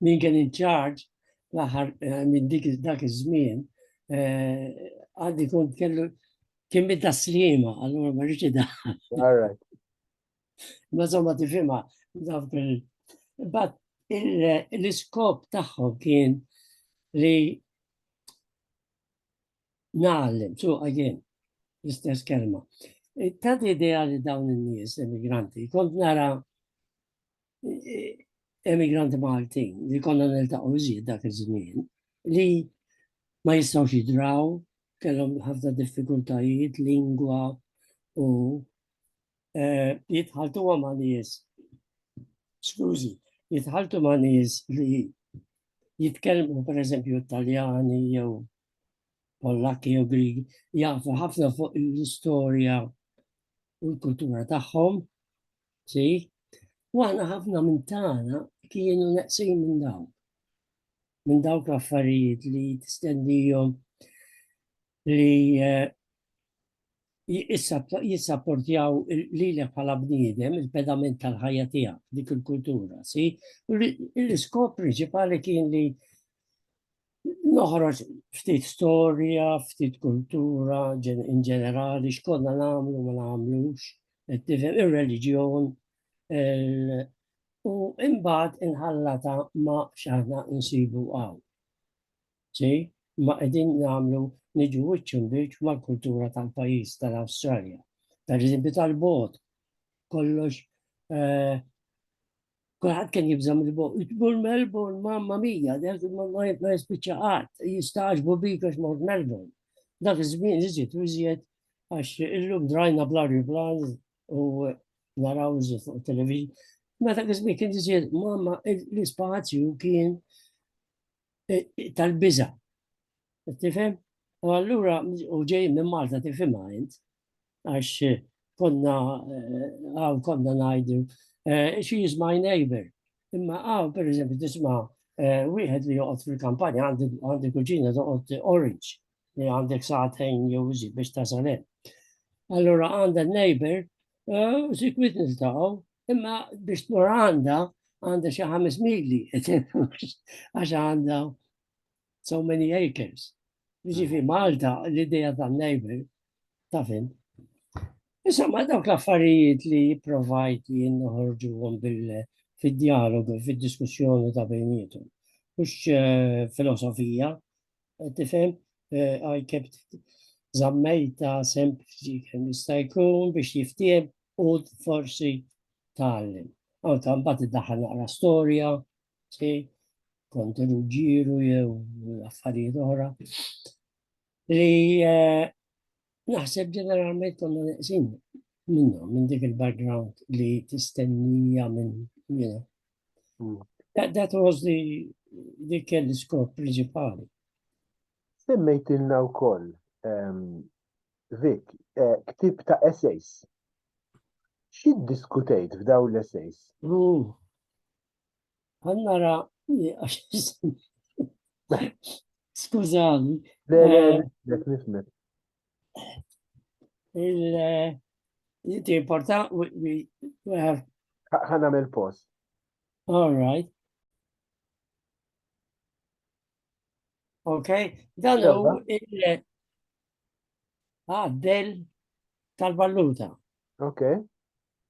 min kien in charge l-aħħar minn dak iż-żmien għandi kont kien bid-taslima, allura ma rridx All right. Ma żomma tifhimha but l-iskop tagħhom kien li nagħlem, so again, l-istess kelma. Tant idea li dawn in-nies immigranti, kont nara emigranti Maltin li konna niltaqgħu iżjed dak iż-żmien li ma jistgħux jidraw, kellhom ħafna diffikultajiet, lingwa u jitħaltu ma' nies. Skużi, jitħaltu ma' nies li jitkellmu pereżempju Taljani jew Pollakki jew Grigi, jafu ħafna fuq l-istorja u l-kultura tagħhom, si? U aħna ħafna minn tagħna kienu neqsin minn dawk l-affarijiet li tistennihom li jissapportjaw lilek bħala bniedem il-pedament tal-ħajja tiegħek, dik il-kultura, si? U l-iskop prinċipali kien li noħroġ ftit storja, ftit kultura in ġenerali, x'konna nagħmlu ma nagħmlux, tifhem ir-reliġjon, u imbagħad inħallata ma x'aħna nsibu hawn. Si? Ma qegħdin nagħmlu niġu wiċċ imbiċċ mal-kultura tal-pajjiż tal-Awstralja. Per-eżempju tal-bogħod, kollox kulħadd kien jibża mill-bogħod. Itmur Melbourne, mamma mija, ma jispiċċa qatt, jistaġbu bik għax mort Melbourne. Dak iż-żmien iżjed u iżjed għax illum drajna bl-aeroplan u naraw iżjed fuq television. Ma dak iż-żmien kien iżjed mamma l-ispazju kien tal-biża'. Tifhem? U allura u ġej minn Malta tifhimha int għax konna ngħidu she is my neighbor. Imma pereżempju tisma' wieħed li joqgħod fil-kampanja għandi kuġina toqgħod Orange li għandek sa'tejn jew iżjed biex tasal hemm. Allura għandha neighbor sikwit niltaqgħu, imma biex tmur għandha xi 5 mili għax għandha so many acres. Ġifi Malta l-idea tan-neighbor tafin. Insomma, dawk l-affarijiet li jipprovajt li jinnoħorġuhom fid-dialogu, fid-diskussjoni ta' bejnietom. Mhux filosofija, tifhem, I kept żammejta sempliċi kemm jista' jkun biex jiftiem u forsi tgħallem. Anke mbagħad iddaħħal naqra storja, si, kontilu ġieru jew affarijiet oħra. Li naħseb ġeneralment konna neqsin minnhom, minn dik il-background li tistennija minn, you know. That was dik l-iskop prinċipali. Semmejtilna wkoll, Vik, ktib ta' essays. X'iddiskutejt f'dawn l-essays? Għannara, skużani. Nifmet. It's important, we have... Ħanamel post. All right. Okay, dan hu del tal-valuta. Okay.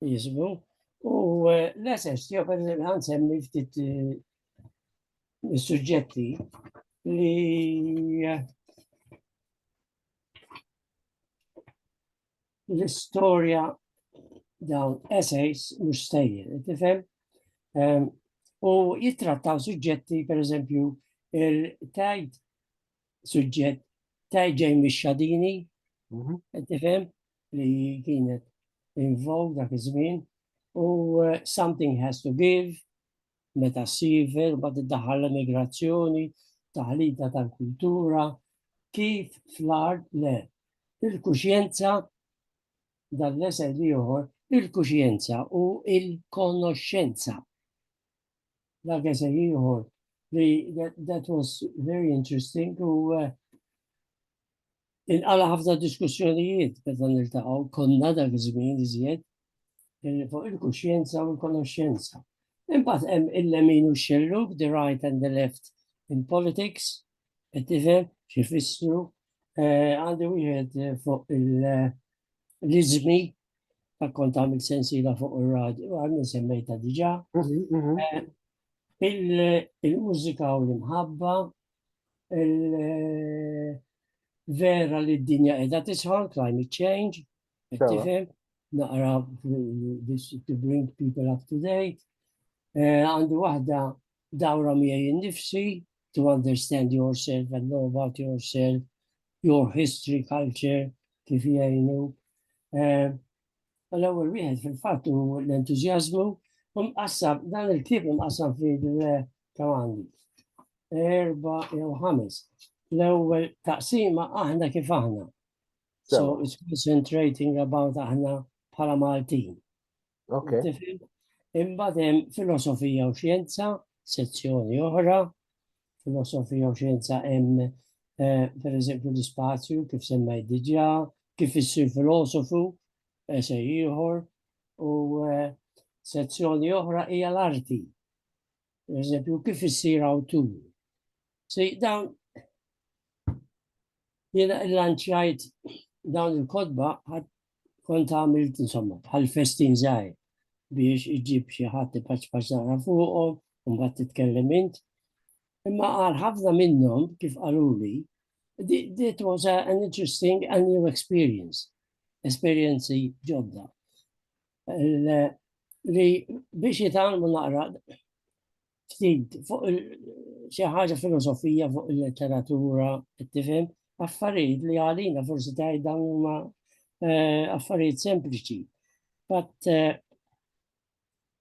Jismu. U l-essess, jo per għansemmi ftit suġġetti li l-istorja dawn essays mhux stejjer, tifhem? U jittrattaw suġġetti, per eżempju, il-tajt suġġett tajt Jamie Xadini, tifhem? Li kienet involved dak iż-żmien, u something has to give, meta siver, bad iddaħħal l-immigrazzjoni, taħlita tal-kultura, kif fl-art le. Il-kuxjenza, dal-lesel li joħor, il-kuxjenza u il-konoscenza. Dak esel li joħor, that was very interesting u inqala ħafna diskussjonijiet meta niltaqgħu konna dak iż-żmien iżjed fuq il-kuxjenza u l-konoscenza. Imbagħad hemm il-lemin u x-xelluk, the right and the left in politics, qed tifhem xi jfissru. Għandi wieħed fuq l-iżmi ta' kont għamil sensiela fuq ir-radju, għamil semmejta diġà. Il-mużika u l-imħabba, vera li d-dinja qiegħda tisħol, climate change, qed tifhem, naqra to bring people up to date. Għandi waħda dawra miegħi nnifsi, to understand yourself and know about yourself, your history, culture, kif jgħinu. L-ewwel wieħed fil-fatt hu l-entużjażmu, u mqassam dan il-ktieb imqassam kemm għandi. 4 jew 5. L-ewwel taqsima aħna kif aħna. So it's concentrating about aħna bħala Maltin. Okay. Imbagħad hemm filosofija u xjenza, sezzjoni oħra. Filosofija u xjenza hemm pereżempju l-ispazju kif semmejt diġà, kif issir filosofu, se ieħor, u sezzjoni oħra hija l-arti. Pereżempju kif issir awtur. Dawn jiena lanċjajt dawn il-kodba kont għamilt insomma bħal festin żgħir biex iġib xi ħadd ipaċpaċ nara fuqhom u mbagħad titkellem int. Imma għal ħafna minnhom kif qaluli, that was an interesting and new experience. Esperjenzi ġodda. Li biex jitgħallmu naqra ftit fuq xi ħaġa filosofija fuq il-letteratura, tifhem, affarijiet li għalina forsi tgħid dawn huma affarijiet sempliċi. But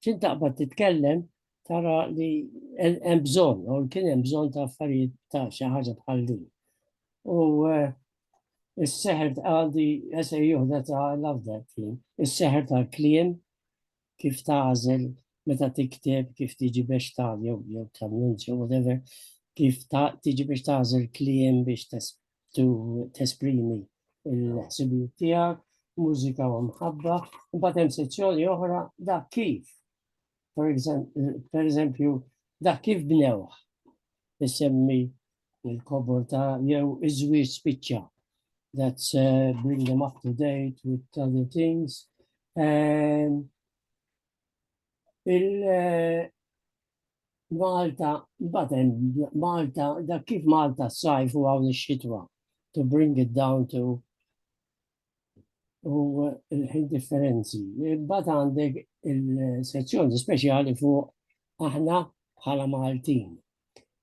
x'int taqbad titkellem tara li hemm bżonn, u kien hemm bżonn ta' affarijiet ta' xi ħaġa bħal din. U is-seħer għandi that I love that thing. Is-seħer tal-kliem kif tażel meta tikteb, kif tiġi biex jew tannunzja whatever, kif tiġi biex tażel kliem biex tesprimi il-ħsibijiet tiegħek, mużika u mħabba, u mbagħad hemm sezzjoni oħra dak kif. Per eżempju, dak kif bnewh. Isemmi il-kobor ta' jew iż-żwieġ spiċċa. That's bring them up to date with other things. Malta, Malta, dak kif Malta s-sajf u għawn ix-xitwa. To bring it down to u il-ħin differenzi. Bad għandek il-sezzjoni speċjali fuq aħna bħala Maltin.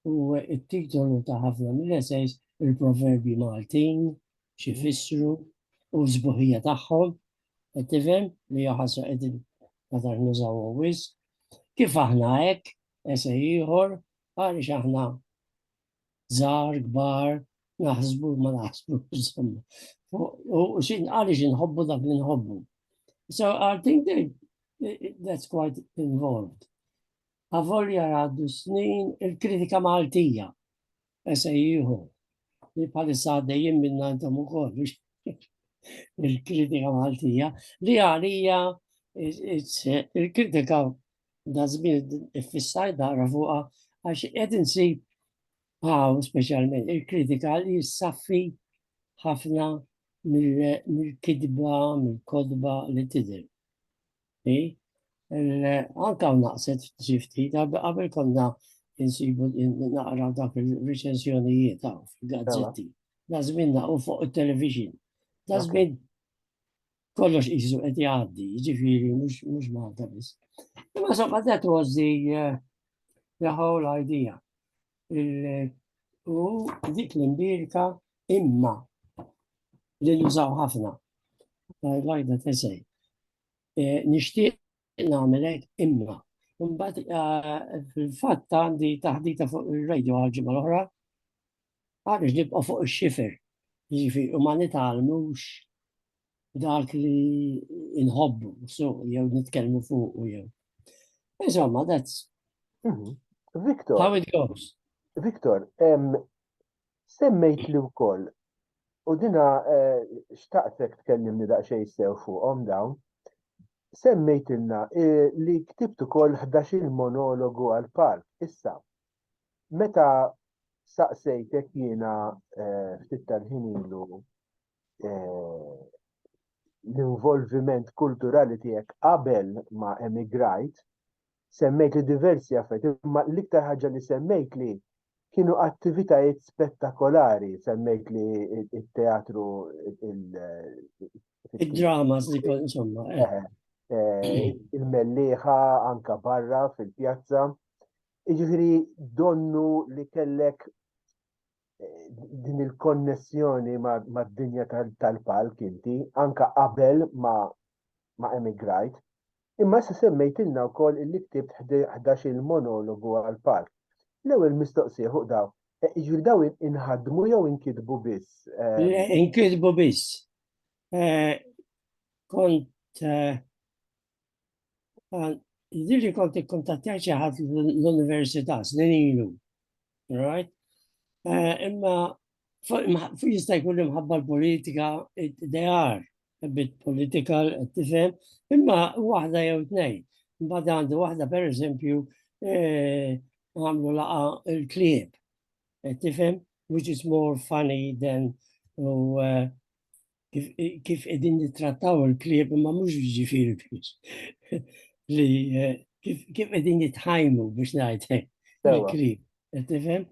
U il-titolu ta' ħafna mill-essays il-proverbi Maltin, xi fissru, u żbuħija tagħhom, tifhem li jaħasra qegħdin madar nużaw wis. Kif aħna hekk, essej ieħor, għaliex aħna żgħar, kbar, naħsbu ma naħsbu insomma. U għaliex inħobbu dak li nħobbu. So I think that's quite involved. Avolja għaddu snin il-kritika Maltija, essej ieħor, li bħalissa għaddejjin minna intom ukoll il-kritika Maltija, li għalija il-kritika da żmien iffissaj daqra fuqha għax qed insib speċjalment il-kritika li jissaffi ħafna mill-kidba, mill-kodba li tidher. Anka naqset ġifti, qabel konna insibu naqra dak il-reċensjonijiet fil-gazzetti. Da żmien naqgħu fuq il-television. Da żmien kollox qisu qed jgħaddi, ġifieri mhux Malta biss. Imma insomma that was the whole idea. U dik l-imbirka imma li nużaw ħafna. I like that essay. Nixtieq nagħmel hekk imma. Mbagħad fil-fatt għandi taħdita fuq ir-radio għal-ġimgħa l-oħra, għaliex nibqa' fuq ix-xifer. Jiġifieri u ma nitgħallmux dak li inħobbu, jew nitkellmu fuq u jew. Insomma, that's Victor, how it goes. Victor, semmejt li wkoll, u dina xtaqtek tkellimni daqsxejn sew fuqhom dawn, semmejt ilna li ktibt ukoll 11 monologu għal-park. Issa, meta saqsejtek jiena ftit tal-ħin ilu l-involviment kulturali tiegħek qabel ma emigrajt, semmejt li diversi affarijiet, imma l-iktar ħaġa li semmejt li kienu attivitajiet spettakolari, semmejt li il-teatru Il-dramas li kol insomma. il-mellieħa anka barra fil-pjazza. Iġifieri donnu li kellek din il-konnessjoni mad-dinja tal-palk inti, anka qabel ma emigrajt. Imma issa semmejtilna wkoll illi ktibt 11 monologu għal-palk. L-ewwel mistoqsija fuq daw, jiġri daw inħadmu jew inkitbu biss? Inkitbu biss. Kont jidirli kont ikkontattjaj xi ħadd l-Università snin ilu, right? Imma jista' jkun li mħabba l-politika, they are a bit political, tifhem, imma waħda jew tnejn. Imbagħad għandi waħda pereżempju għamlu laqa il-klieb, tifhem, which is more funny than kif qegħdin nittrattaw il-klieb imma mhux ġifieri biex. Li kif qegħdin jitħajmu biex ngħid hekk il-klieb, tifhem?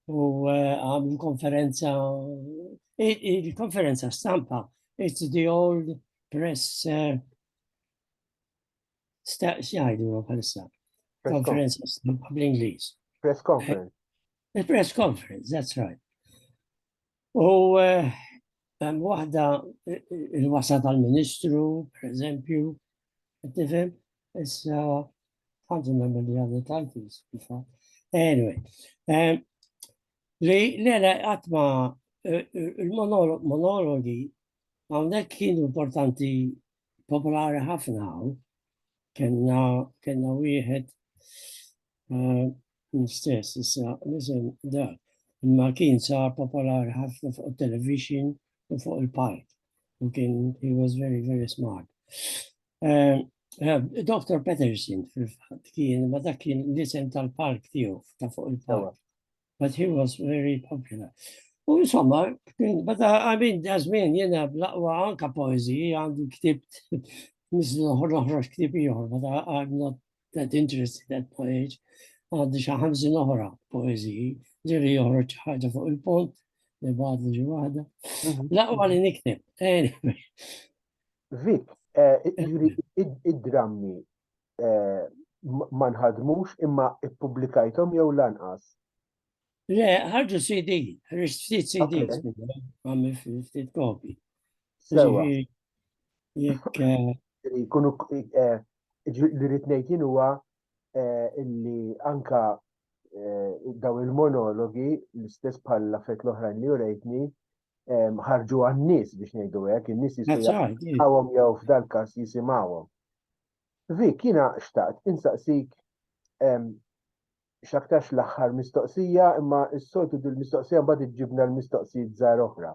U għamlu konferenza, il-konferenza stampa, it's the old press, xjajdu bħalissa, konferenza stampa bl-Inglis. Press conference. A press conference, that's right. U waħda il-wasat għal-ministru, per eżempju, tifhem, issa, can't remember the other titles before. Anyway, Lele għatma il-monologi għawnek kienu importanti popolari ħafna għaw, kena wieħed stess, nisem da, ma kien sar popolari ħafna fuq il-television u fuq il-park. U kien, he was very, very smart. Dr. Peterson, kien, ma dak kien nisem tal-park tiegħu ta' fuq il-park. But he was very popular. U insomma, but I mean, dażmin jena blaqwa anka poeziji, għandu ktibt, noħroġ ktib ieħor, but I'm not that interested at my age. Għandi xi 50 oħra poeziji, ġiri joħroġ ħaġa fuq il-pont, li bgħadlu ġi waħda. Laqwa li nikteb. Anyway. Vik, id-drammi ma nħadmux imma ippubblikajthom jew lanqas? Le, ħarġu CD, ħarġu ftit CDs, għamil ftit kopi. Sewa. Jekk. Kunu li ritnejtin huwa illi anka daw il-monologi l-istess bħalla fet l-oħrajn li urejtni ħarġu għan-nies biex ngħidu hekk, in-nies jistgħu jew f'dal każ jisimgħuhom. Vik, jiena xtaqt insaqsik x'aktarx l-aħħar mistoqsija, imma s-soltu dil-mistoqsija mbagħad iġġibna l-mistoqsijiet żgħar oħra.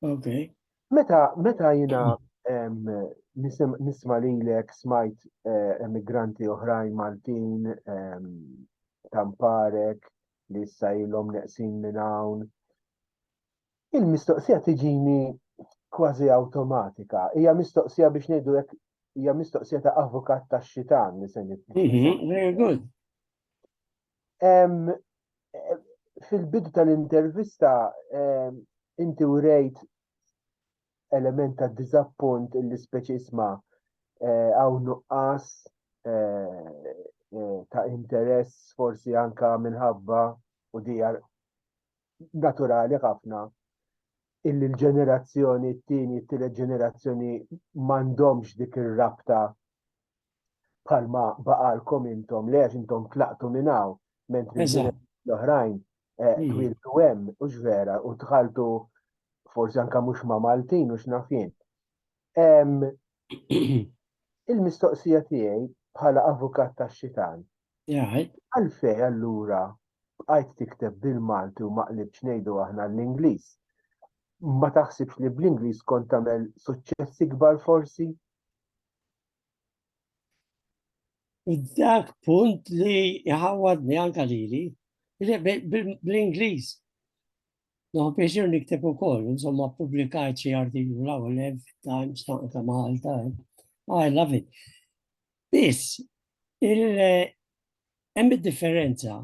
Okay. Meta jiena nisma' lilek smajt emigranti oħrajn Maltin, Tamparek, li issa ilhom neqsin minn hawn. Il-mistoqsija tiġini kważi awtomatika. Hija mistoqsija biex ngħidu hekk, hija mistoqsija ta' avukat tax-xitan li se Very good. Fil-bidu tal-intervista inti urejt element ta' diżappunt illi speċi isma' għaw nuqqas ta' interess forsi anka minħabba u dija naturali ħafna illi l-ġenerazzjoni t-tieni, t-tielet ġenerazzjoni m'għandhomx dik ir-rabta bħalma baqalkom intom lex intom tlaqtu minn hawn. Mentri l-oħrajn twiltu hemm u vera u tħaltu forsi anka mhux ma' Maltin u x'nafien. Il-mistoqsija tiegħi bħala avukat tax-xitan. Għalfejn allura bqajt tikteb bil-Malti u ma qlibx ngħidu aħna l-Ingliż. Ma taħsibx li bl-Ingliż kont tagħmel suċċessi kbar forsi? Dak punt li jħawadni anka lili, bl-Ingliż. No, pieċir nikteb ukoll, insomma pubblikajt xi artiklu l-ewwel Times ta' Malta. I love it. Biss, hemm id-differenza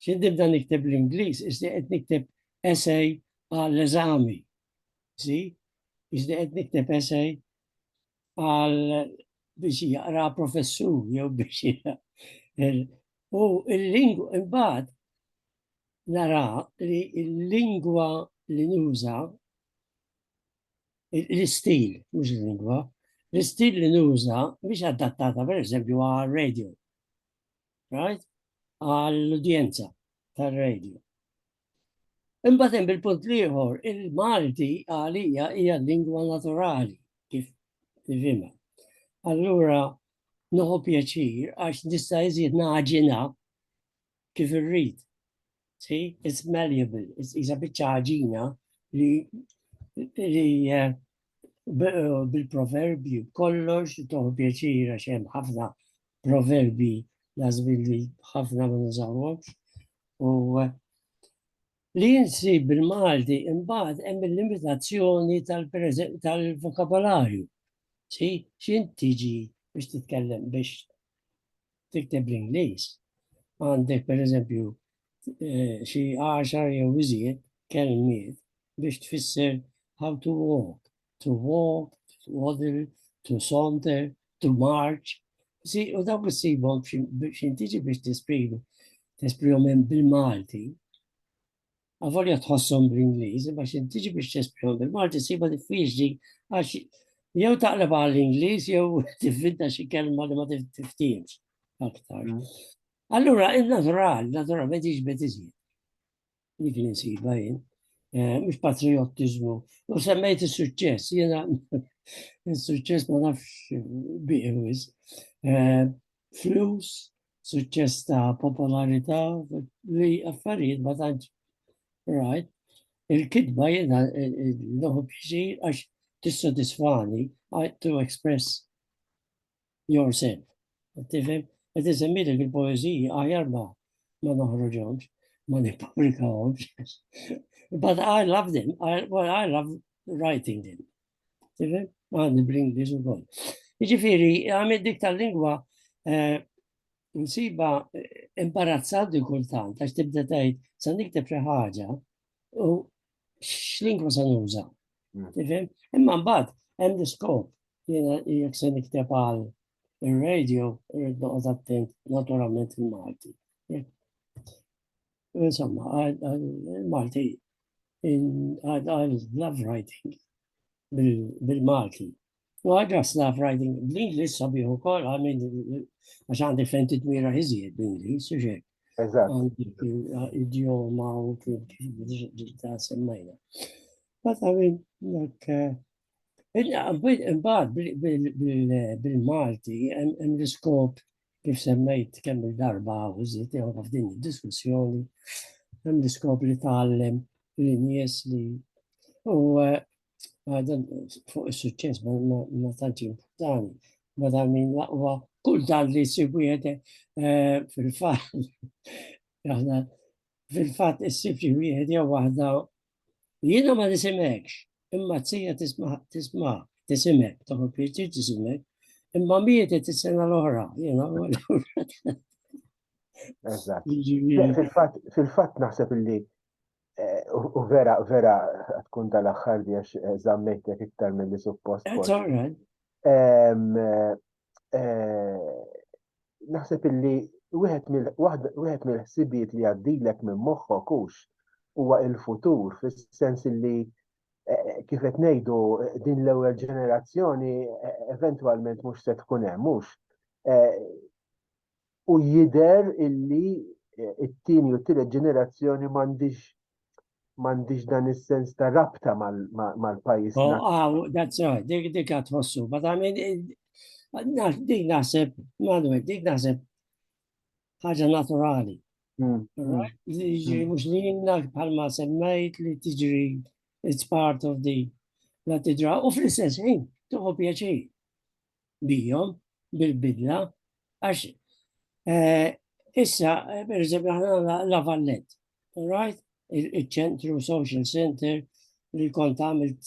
xi nibda nikteb l-Ingliż, is li qed nikteb essay għall-eżami. See? Is li qed nikteb essay għal biex jaqra professur, jew biex u il-lingwa, imbagħad nara li l-lingwa li nuża, l-istil, mhux il-lingwa, l-istil li nuża biex adattata per eżempju għal-radio, right? Għall-udjenza tal-radio. Imbagħad hemm bil-punt ieħor, il-Malti għalija hija lingwa naturali kif tifhimha. Allura noħu pjaċir għax nista' iżjed naġina kif irrid. See, it's malleable, it's biċċa ħaġina li bil-proverbi kollox toħu pjaċir għax hemm ħafna proverbi lażmin li ħafna ma nużawhomx. U li jinsib bil-Malti imbagħad hemm il-limitazzjoni tal-vokabolarju. X'int tiġi biex titkellem biex tikteb l-Ingliż. Għandek per eżempju xi 10 jew iżjed kelmiet biex tfisser how to walk, to waddle, to saunter, to march. U dawk issibhom x'int tiġi biex tesprihom bil-Malti. Għavolja tħossom bl-Ingliż, imma x'int tiġi biex tesprihom bil-Malti sibha diffiċli għax jew taqleb għall-Ingliż jew tiffinta xi kelma li ma tifhimx aktar. Allura, naturalment jiġbed iżjed. Dik li nsiba jien, mhux patriottiżmu. U semmejt is-suċċess, jiena is-suċċess ma nafx biqwis. Flus, suċċess ta' popolarità, li affarijiet ma tantx. Right. Il-kidba jiena noħu pjaċir għax tissodisfani to express yourself. Tifhem? Qed isemmilek il-poeżiji aħjar ma noħroġhomx, ma nippubblikawhomx. But I love them. I love writing them. Tifhem? Għandi bl-Ingliż ukoll. Jiġifieri, għamil dik tal-lingwa nsiba imbarazzanti kultant għax tibda tgħid sa nikteb xi ħaġa u x'lingwa se nuża. Tifhem? Imma mbagħad hemm l-iskop. Jiena jekk se nikteb għal il-radio, irrid noqgħod attent naturalment il-Malti. Insomma, il-Malti, I love writing bil-Malti. No, I just love writing bl-Inglis sabiħ ukoll, għax għandi fenti tmira iżjed bl-Inglis, u xek. Għandi idioma u kif ta' semmejna. But I mean, like, imbagħad bil-Malti hemm l-iskop kif semmejt kemm il-darba u żied f'din id-diskussjoni, hemm l-iskop li tgħallem lin-nies li fuq is-suċċess ma tantx importanti. But I mean huwa kull dan li jsib wieħed fil-fatt issib xi wieħed jew waħda jiena ma nisimgħekx. Imma tsija tisimek, toħu pjaċir tisimek, imma mietet is-sena l-oħra, Fil-fatt naħseb illi u vera tkun tal-aħħar di għax żammejtek iktar milli suppost. Naħseb illi wieħed mill-ħsibiet li għaddilek minn moħħok huwa il-futur, fis-sens illi kif qed ngħidu din l-ewwel ġenerazzjoni eventwalment mhux se tkun hemm mhux. U jidher illi t-tieni u t-tielet ġenerazzjoni m'għandix dan is-sens ta' rabta mal-pajjiż. That's right, dik qed tħossu, but I mean dik naħseb ħaġa naturali. Mhux li bħalma semmejt li tiġri. It's part of the la-tidra. U fl-istess ħin, tuħu pjaċir bijom, bil-bidla, għax issa, per eżempju, ħana la Vallet, right? Il-ċentru, social center, li kont għamilt,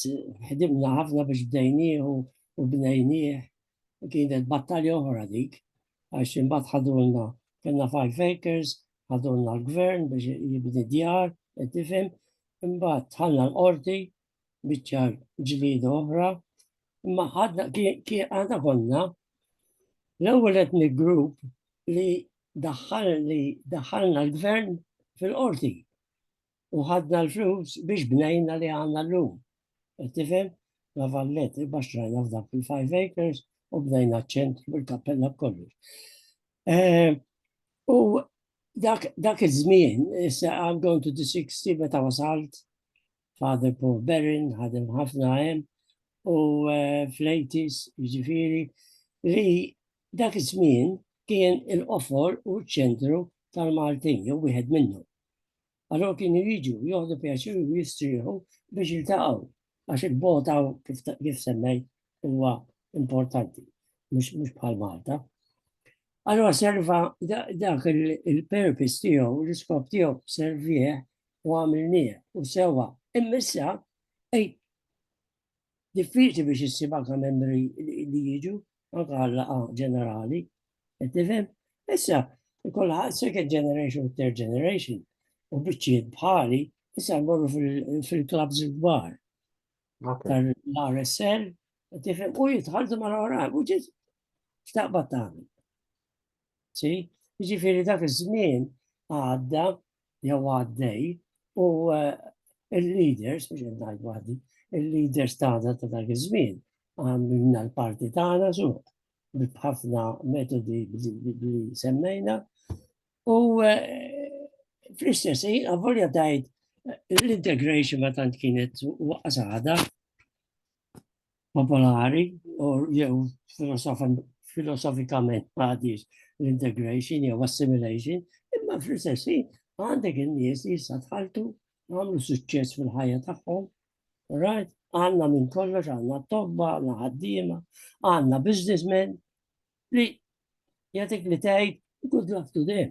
ħdimna ħafna biex bdejnieh u bnejnieh, kienet battalja oħra dik, għax imbagħad ħadulna, kellna 5 acres, ħadulna l-gvern biex jibni djar, tifhem. Imbagħad ħallna l-qorti biċċar ġlieda oħra, imma ħadna konna L-ewwel ethnic group li daħħalna l-gvern fil-qorti u ħadna l-flus biex bnejna li għandna llum. Tifhem? La Valletti baxxajna f'dak il-5 acres u bnejna ċ-ċentru bil-kappella kollu. U dak iż-żmien, issa I'm going to the 60 meta wasalt, Father Paul Berrin, ħadem ħafna hemm, u fl-80s, jiġifieri, li dak iż-żmien kien il-qofor u ċ-ċentru tal-Maltin, jew wieħed minnhom. Allora kienu jiġu joħdu pjaċir u jistrieħu biex jiltaqgħu, għax il-bota kif semmej huwa importanti, mhux bħal Malta. Allora serva dak il-purpose tiegħu, l-iskop tiegħu servieh u għamilnieh u sewa. Immissa, diffiċli biex issib anke membri li jiġu, anke għal-laqa ġenerali. Tifhem? Issa, kollha second generation u third generation. U biċċiet bħali, issa morru fil-klabs il-kbar. Tal-RSL, tifhem, u jitħaltu mal-oħrajn, u ġiet xtaqbad tagħmel. Jiġifieri dak iż-żmien għadda jew għaddej u il-leaders, biex ngħid waħdi, il-leaders tagħna ta' dak iż-żmien għamilna l-parti tagħna b'ħafna metodi li semmejna u fl-istess ħin avolja tgħid l-integration ma tant kienet waqsada popolari u jew filosofikament għadix l-integration jew assimilation, imma fl-istess ħin għandek in-nies li issa dħaltu għamlu suċċess fil-ħajja tagħhom. Right? Għandna minn kollox, għandna tobba, għandna ħaddiema, għandna businessmen li jagħtik li tgħid good luck to them.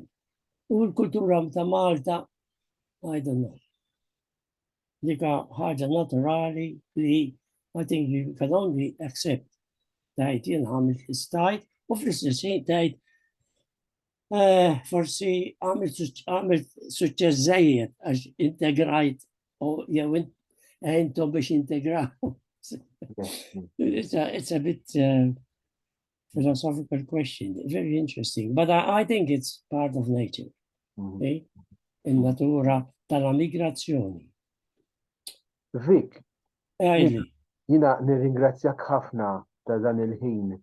U l-kultura ta' Malta, I don't know. Dika ħaġa naturali li I think you can only accept tgħid jien għamil istajt u fl-istess ħin tgħid forsi għamil suċċess żejjed għax integrajt u jew intom biex integraw. It's a bit philosophical question, very interesting, but I think it's part of nature. Il-natura tal-migrazzjoni. Vik, jina nirringrazzjak ħafna ta' dan il-ħin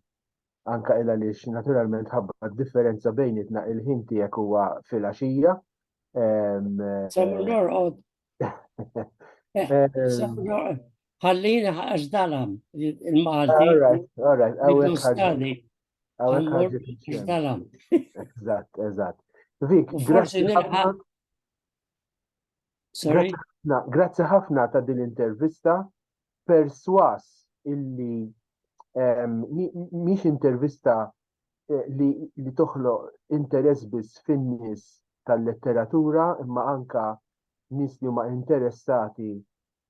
anka illa li naturalment ħabba differenza bejnietna il-ħin tiegħek huwa fil-għaxija. ħallina ħaġdalam il-Malti. All right. ħaġdalam. Eżatt. Vik, grazzi ħafna ta' din l-intervista, perswas illi mhix intervista li toħloq interess biss fin-nies tal-letteratura, imma anka nies li huma interessati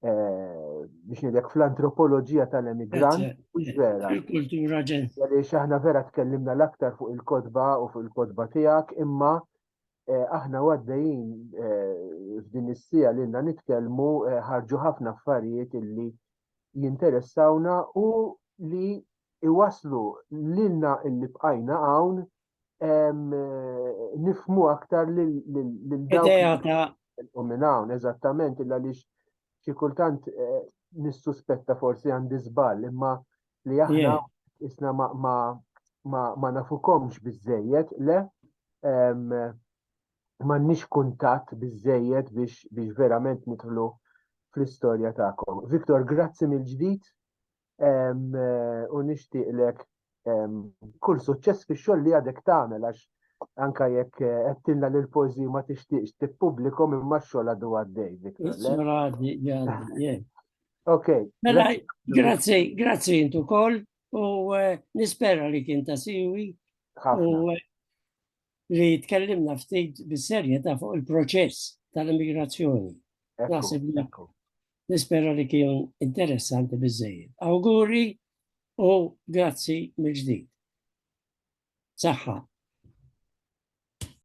biex nidek fl-antropoloġija tal-emigrant, mhux vera. Il-kultura Għaliex aħna vera tkellimna l-aktar fuq il-kodba u fuq il-kodba tiegħek, imma aħna għaddejjin f'din is-sija li lna nitkellmu ħarġu ħafna affarijiet illi jinteressawna u li iwaslu lilna illi bqajna hawn nifhmu aktar lil minn hawn eżattament illa għaliex xi kultant nissuspetta forsi għandi żball imma li aħna isna ma nafukomx biżżejjed le m'għandniex kuntatt biżżejjed biex verament nidħlu fl-istorja tagħkom. Viktor, grazzi mill-ġdid u nixtieqlek kull suċċess fix-xogħol li għadek tagħmel għax anke jekk qedtilna lil poeżiji ma tixtieqx tippubblikhom imma x-xogħol għadu għaddej, Viktor. Okay. Mela, grazzi intu ukoll u nispera li kien ta' siwi u li tkellimna ftit bis-serjetà fuq il-proċess tal-immigrazzjoni. Nispera li kien interessanti biżżejjed. Awguri u grazzi mill-ġdid. Saħħa.